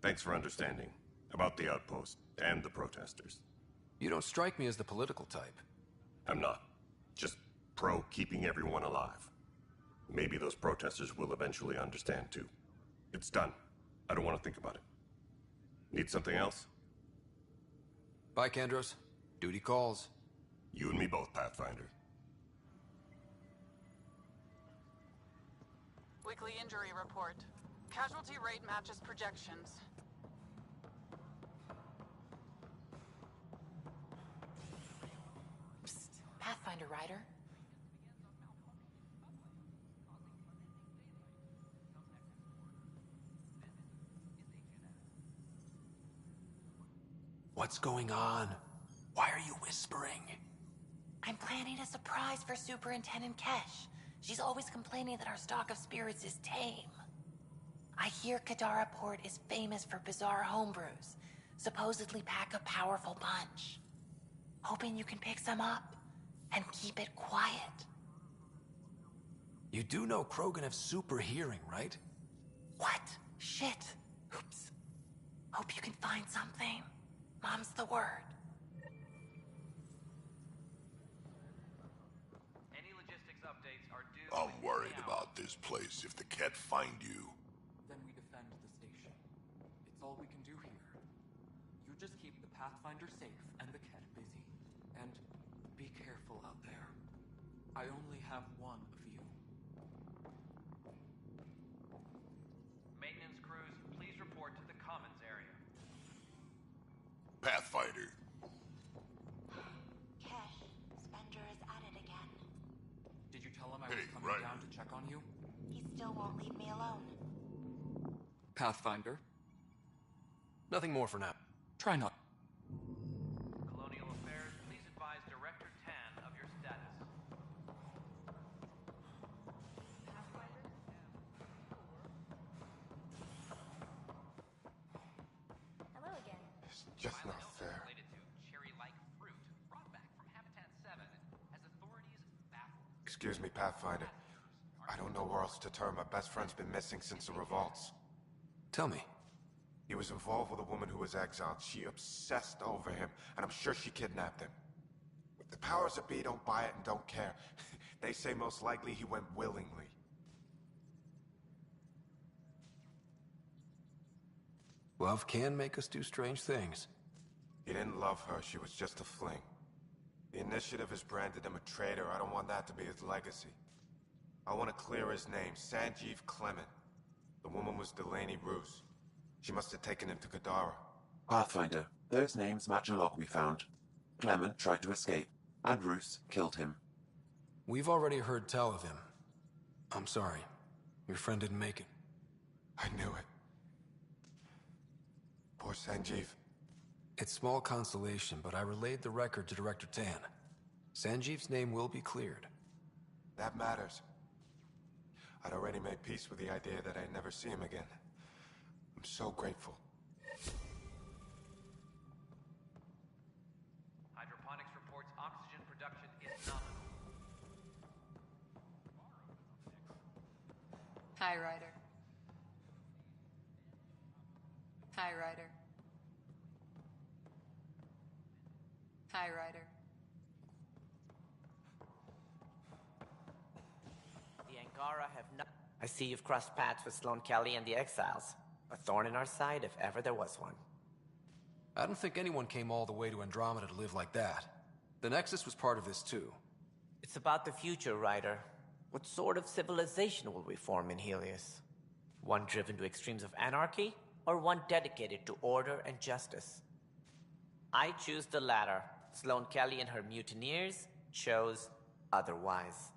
Thanks for understanding. About the outpost and the protesters. You don't strike me as the political type. I'm not. Just pro keeping everyone alive. Maybe those protesters will eventually understand too. It's done. I don't want to think about it. Need something else? Bye, Kandros. Duty calls. You and me both, Pathfinder. Weekly injury report. Casualty rate matches projections. Psst. Pathfinder Rider. What's going on? Why are you whispering? I'm planning a surprise for Superintendent Kesh. She's always complaining that our stock of spirits is tame. I hear Kadara Port is famous for bizarre homebrews. Supposedly pack a powerful punch. Hoping you can pick some up and keep it quiet. You do know Krogan have super hearing, right? What? Shit. Oops. Hope you can find something. Mom's the word. Any logistics updates are due. I'm worried about this place if the Ket find you. Then we defend the station. It's all we can do here. You just keep the Pathfinder safe and the Ket busy. And be careful out there. I only have one of you. Maintenance crews, please report to the commons area. Pathfinder. Kesh, Spender is at it again. Did you tell him I was coming down to check on you? He still won't leave me alone. Pathfinder? Nothing more for now. Try not. Colonial Affairs, please advise Director Tan of your status. Hello again. It's just not fair. Related to cherry-like fruit brought back from Habitat 7 as authorities baffled. Excuse me, Pathfinder. I don't know where else to turn. My best friend's been missing since the revolts. Tell me. He was involved with a woman who was exiled. She obsessed over him, and I'm sure she kidnapped him. But the powers that be don't buy it and don't care. They say most likely he went willingly. Love can make us do strange things. He didn't love her. She was just a fling. The Initiative has branded him a traitor. I don't want that to be his legacy. I want to clear his name. Sanjeev Clement. The woman was Delaney Roos. She must have taken him to Kadara. Pathfinder, those names match a log we found. Clement tried to escape, and Roos killed him. We've already heard tell of him. I'm sorry. Your friend didn't make it. I knew it. Poor Sanjeev. It's small consolation, but I relayed the record to Director Tan. Sanjeev's name will be cleared. That matters. I'd already made peace with the idea that I'd never see him again. I'm so grateful. Hydroponics reports oxygen production is nominal. Hi, Ryder. Hi, Ryder. Hi, Ryder. The Angara have not... I see you've crossed paths with Sloane Kelly and the Exiles. A thorn in our side if ever there was one. I don't think anyone came all the way to Andromeda to live like that. The Nexus was part of this too. It's about the future, Ryder. What sort of civilization will we form in Helios? One driven to extremes of anarchy, or one dedicated to order and justice? I choose the latter. Sloane Kelly and her mutineers chose otherwise.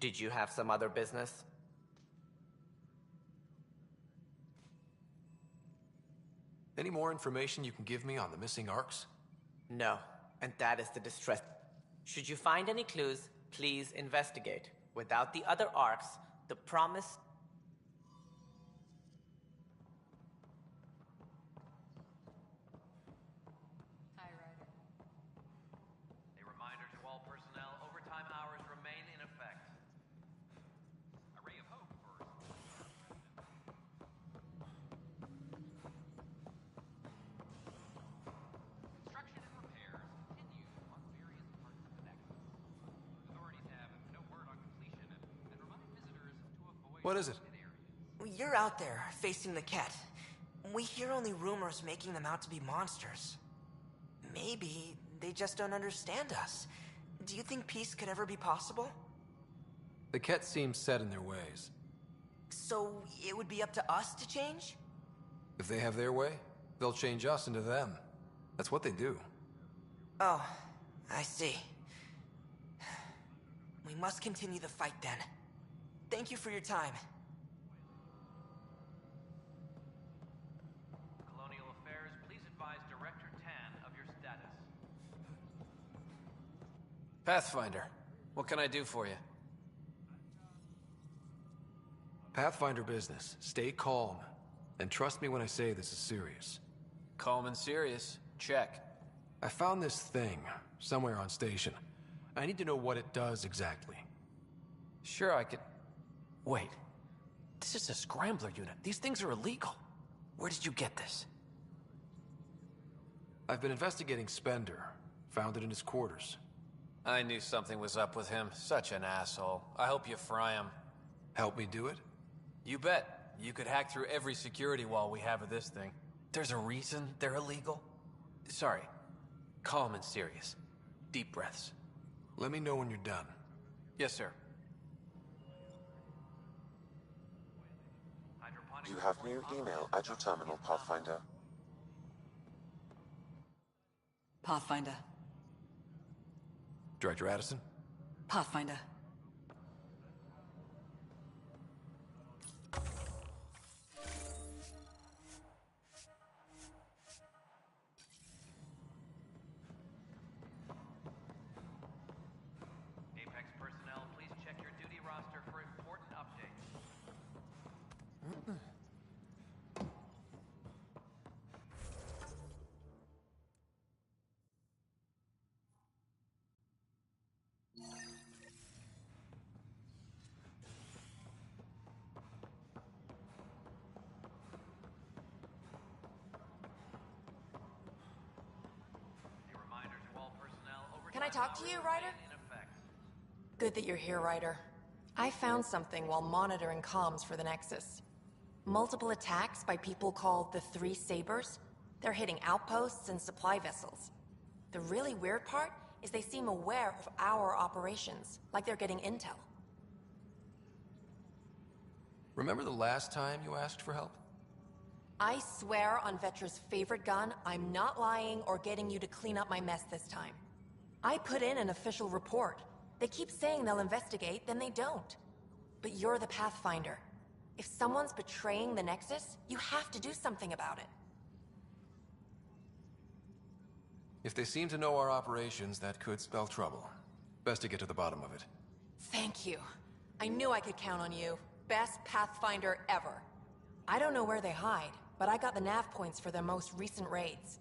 Did you have some other business? Any more information you can give me on the missing arcs? No, and that is the distress. Should you find any clues, Please investigate. Without the other arcs, the promise... Hi, Ryder. A reminder to all personnel, overtime hours remain in effect. A ray of hope first. Construction and repairs continue on various parts of the Nexus. Authorities have no word on completion and remind visitors to avoid... What is it? You're out there, facing the Ket. We hear only rumors making them out to be monsters. Maybe they just don't understand us. Do you think peace could ever be possible? The Ket seem set in their ways. So it would be up to us to change? If they have their way, they'll change us into them. That's what they do. Oh, I see. We must continue the fight then. Thank you for your time. Colonial Affairs, please advise Director Tan of your status. Pathfinder, what can I do for you? Pathfinder business. Stay calm. And trust me when I say this is serious. Calm and serious. Check. I found this thing somewhere on station. I need to know what it does exactly. Sure, I could... Wait. This is a scrambler unit. These things are illegal. Where did you get this? I've been investigating Spender. Found it in his quarters. I knew something was up with him. Such an asshole. I hope you fry him. Help me do it? You bet. You could hack through every security wall we have of this thing. There's a reason they're illegal. Sorry. Calm and serious. Deep breaths. Let me know when you're done. Yes, sir. You have new email at your terminal, Pathfinder. Pathfinder. Director Addison? Pathfinder. Apex personnel, please check your duty roster for important updates. Can I talk to you, Ryder? Good that you're here, Ryder. I found something while monitoring comms for the Nexus. Multiple attacks by people called the Three Sabers. They're hitting outposts and supply vessels. The really weird part is they seem aware of our operations, like they're getting intel. Remember the last time you asked for help? I swear on Vetra's favorite gun, I'm not lying or getting you to clean up my mess this time. I put in an official report. They keep saying they'll investigate, then they don't. But you're the Pathfinder. If someone's betraying the Nexus, you have to do something about it. If they seem to know our operations, that could spell trouble. Best to get to the bottom of it. Thank you. I knew I could count on you. Best Pathfinder ever. I don't know where they hide, but I got the nav points for their most recent raids.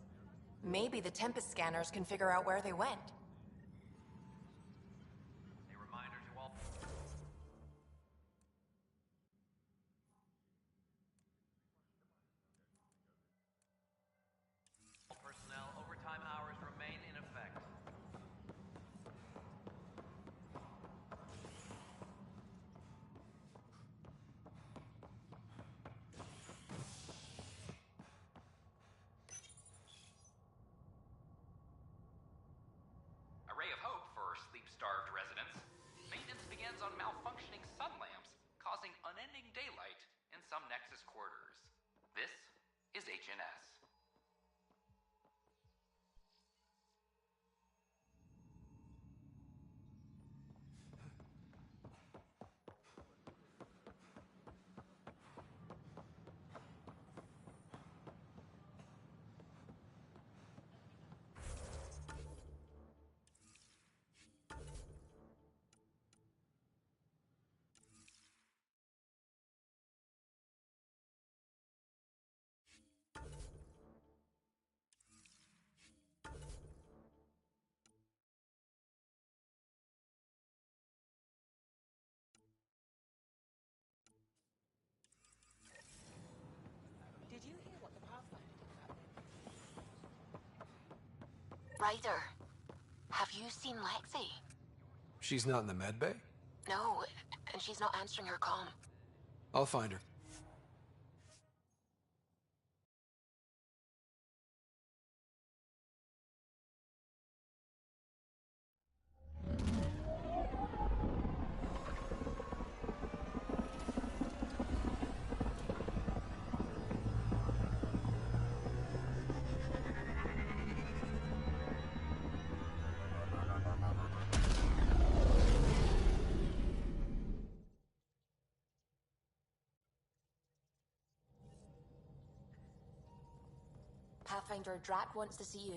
Maybe the Tempest scanners can figure out where they went. A ray of hope for sleep-starved residents. Maintenance begins on malfunctioning sun lamps, causing unending daylight in some Nexus quarters. This is HNS. Ryder, have you seen Lexi? She's not in the med bay? No, and she's not answering her comm. I'll find her. Pathfinder, Drac wants to see you.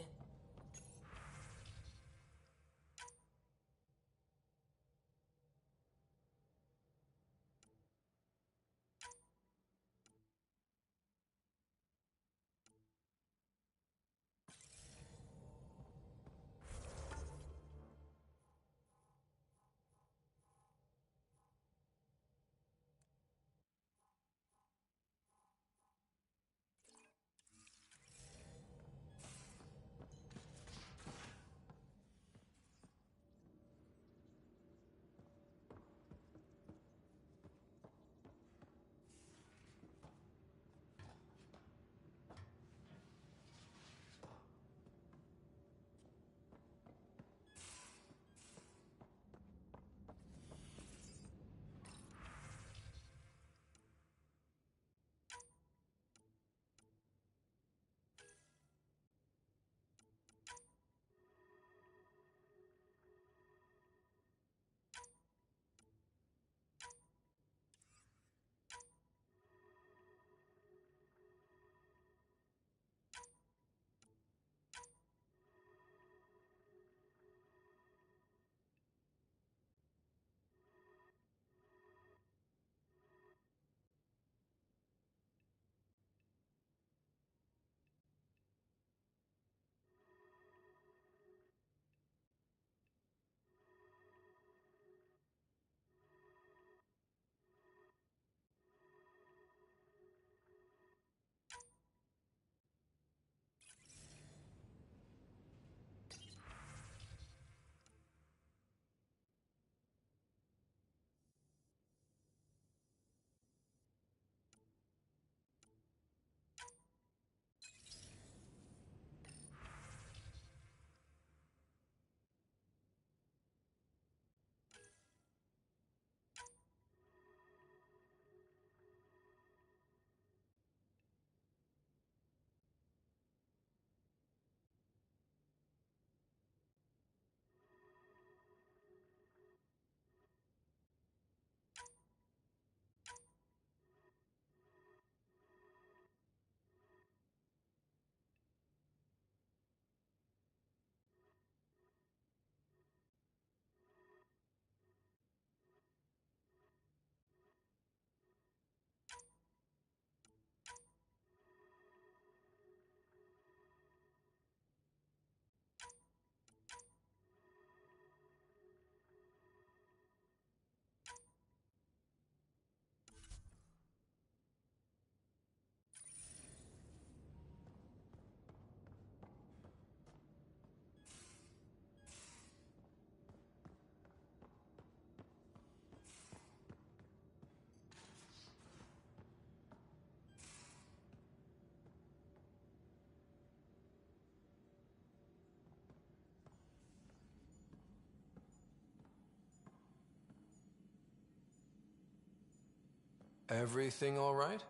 Everything all right?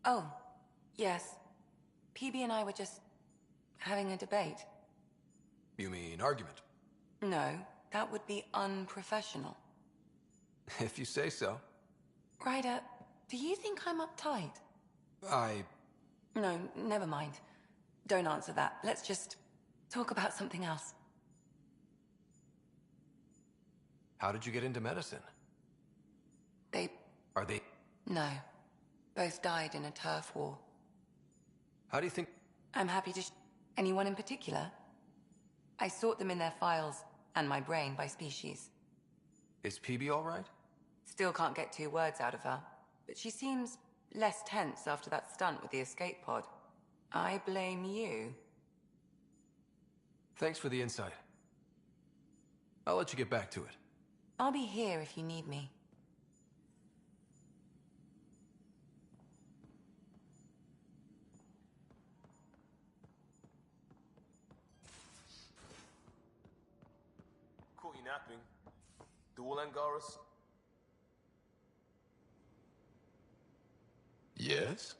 Oh, yes. PB and I were just having a debate. You mean argument? No, that would be unprofessional. If you say so. Ryder, do you think I'm uptight? No, never mind. Don't answer that. Let's just talk about something else. How did you get into medicine? Are they... No. Both died in a turf war. How do you think... I'm happy to anyone in particular? I sort them in their files, and my brain by species. Is PB all right? Still can't get 2 words out of her, but she seems less tense after that stunt with the escape pod. I blame you. Thanks for the insight. I'll let you get back to it. I'll be here if you need me. Caught you napping. Do all Angaras... Yes?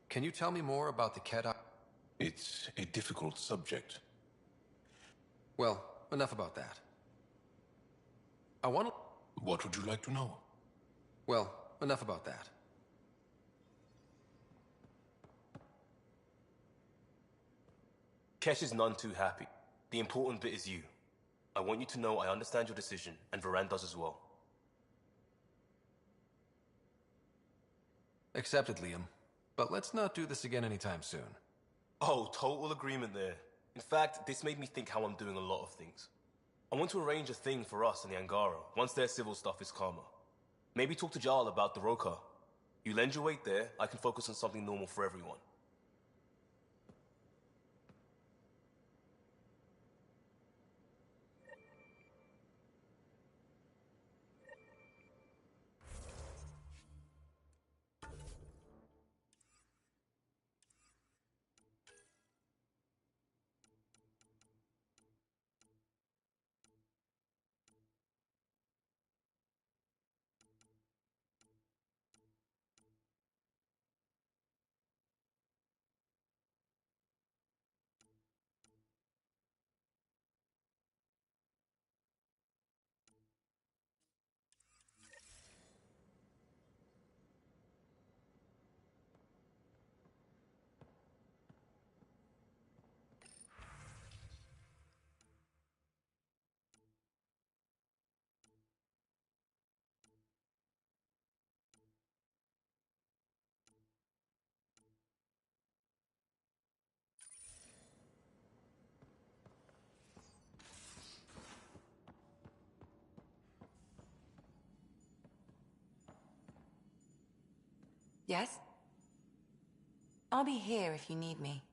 Can you tell me more about the cat? It's a difficult subject. Well, enough about that. I want to... What would you like to know? Well, enough about that. Kesh is none too happy. The important bit is you. I want you to know I understand your decision, and Varan does as well. Accepted, Liam. But let's not do this again anytime soon. Oh, total agreement there. In fact, this made me think how I'm doing a lot of things. I want to arrange a thing for us and the Angara, once their civil stuff is calmer. Maybe talk to Jarl about the Roka. You lend your weight there, I can focus on something normal for everyone. Yes? I'll be here if you need me.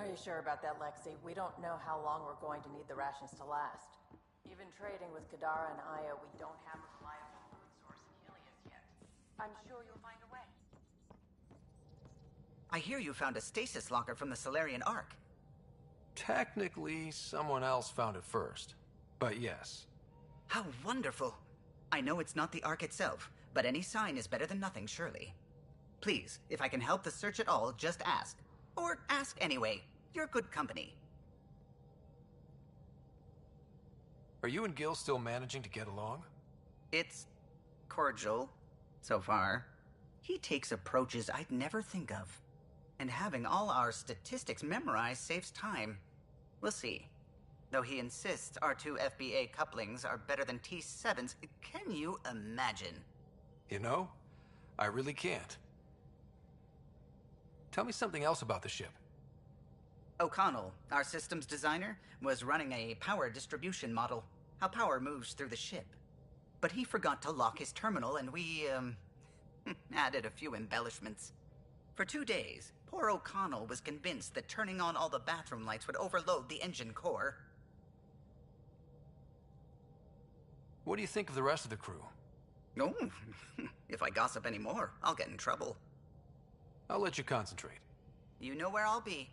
Are you sure about that, Lexi? We don't know how long we're going to need the rations to last. Even trading with Kadara and Aya, we don't have a reliable food source in Helios yet. I'm sure you'll find a way. I hear you found a stasis locker from the Solarian Ark. Technically, someone else found it first. But yes. How wonderful. I know it's not the Ark itself, but any sign is better than nothing, surely. Please, if I can help the search at all, just ask. Or ask anyway. You're good company. Are you and Gil still managing to get along? It's cordial, so far. He takes approaches I'd never think of. And having all our statistics memorized saves time. We'll see. Though he insists our two FBA couplings are better than T7's, can you imagine? You know, I really can't. Tell me something else about the ship. O'Connell, our systems designer, was running a power distribution model, how power moves through the ship. But he forgot to lock his terminal and we, added a few embellishments. For 2 days, poor O'Connell was convinced that turning on all the bathroom lights would overload the engine core. What do you think of the rest of the crew? Oh, if I gossip anymore, I'll get in trouble. I'll let you concentrate. You know where I'll be.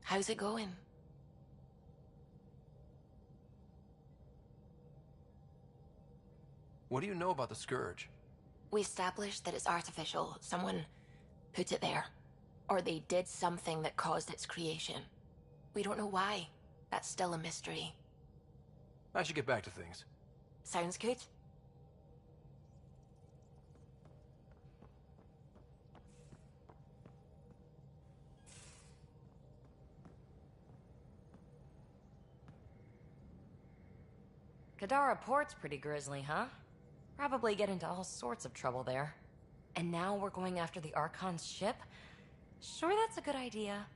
How's it going? What do you know about the Scourge? We established that it's artificial. Someone put it there. Or they did something that caused its creation. We don't know why. That's still a mystery. I should get back to things. Sounds good. Kadara Port's pretty grisly, huh? Probably get into all sorts of trouble there. And now we're going after the Archon's ship? Sure that's a good idea.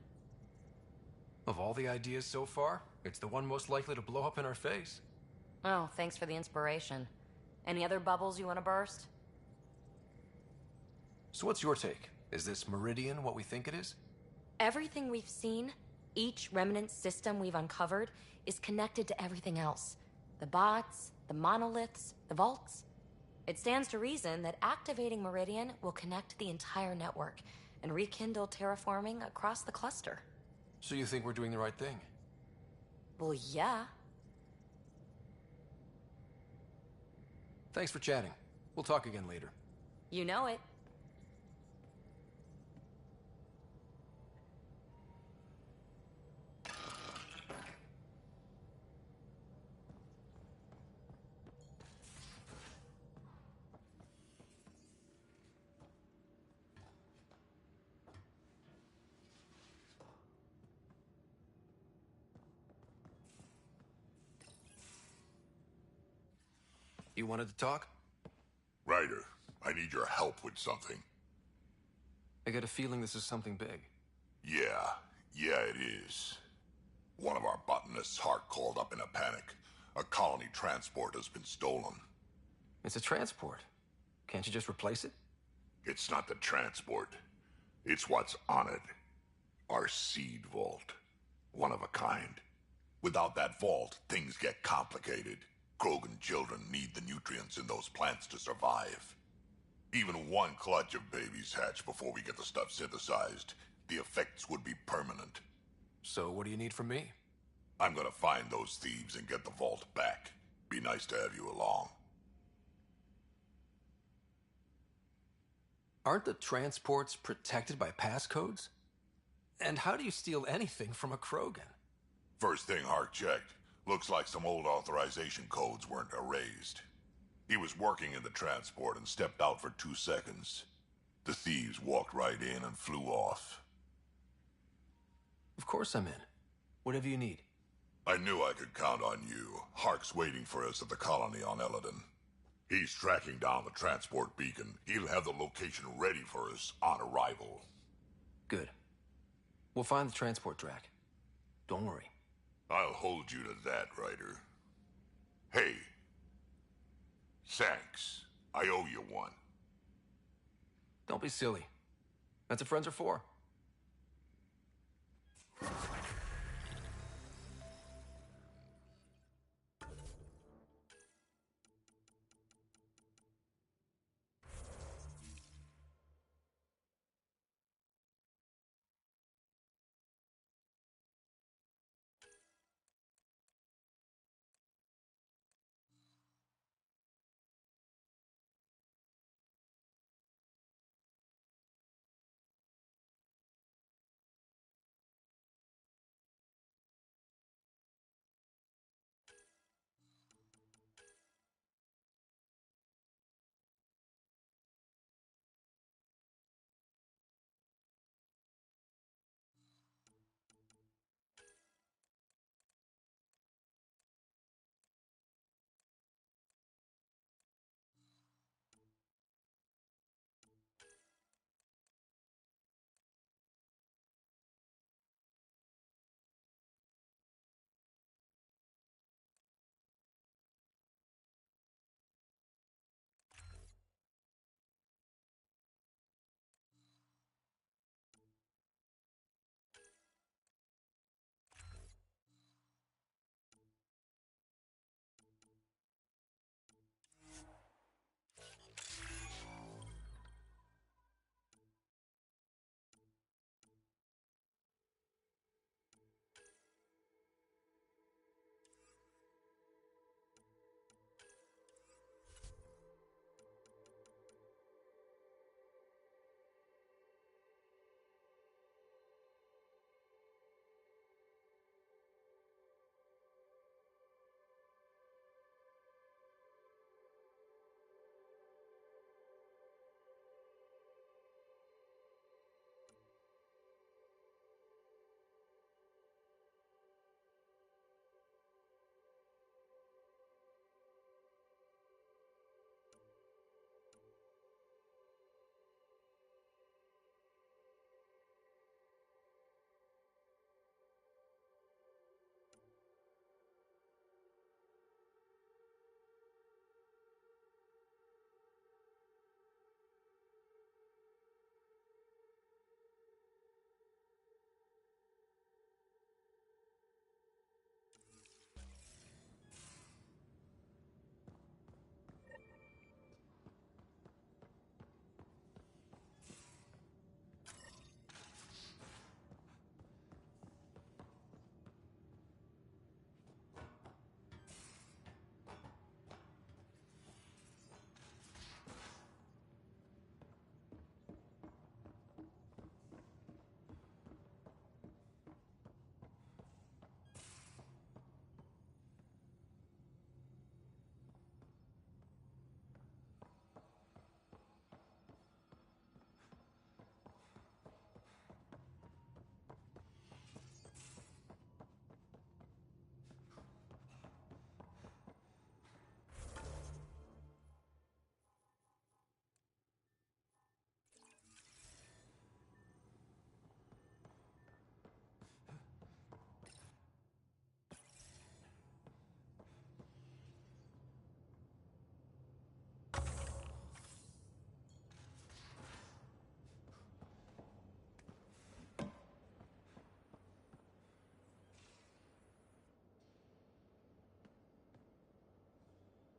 Of all the ideas so far, it's the one most likely to blow up in our face. Oh, thanks for the inspiration. Any other bubbles you want to burst? So what's your take? Is this Meridian what we think it is? Everything we've seen, each remnant system we've uncovered, is connected to everything else. The bots, the monoliths, the vaults. It stands to reason that activating Meridian will connect the entire network and rekindle terraforming across the cluster. So you think we're doing the right thing? Well, yeah. Thanks for chatting. We'll talk again later. You know it. You wanted to talk? Ryder, I need your help with something. I get a feeling this is something big. Yeah, it is. One of our botanists' heart called up in a panic. A colony transport has been stolen. It's a transport. Can't you just replace it? It's not the transport. It's what's on it. Our seed vault. One of a kind. Without that vault, things get complicated. Krogan children need the nutrients in those plants to survive. Even one clutch of babies hatch before we get the stuff synthesized. The effects would be permanent. So what do you need from me? I'm gonna find those thieves and get the vault back. Be nice to have you along. Aren't the transports protected by passcodes? And how do you steal anything from a Krogan? First thing Hark checked. Looks like some old authorization codes weren't erased. He was working in the transport and stepped out for 2 seconds. The thieves walked right in and flew off. Of course I'm in. Whatever you need. I knew I could count on you. Hark's waiting for us at the colony on Eladon. He's tracking down the transport beacon. He'll have the location ready for us on arrival. Good. We'll find the transport track. Don't worry. I'll hold you to that, Ryder. Hey. Thanks. I owe you one. Don't be silly. That's what friends are for.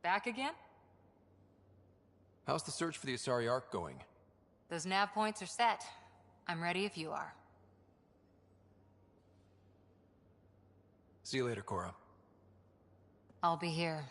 Back again? How's the search for the Asari Ark going? Those nav points are set. I'm ready if you are. See you later, Cora. I'll be here.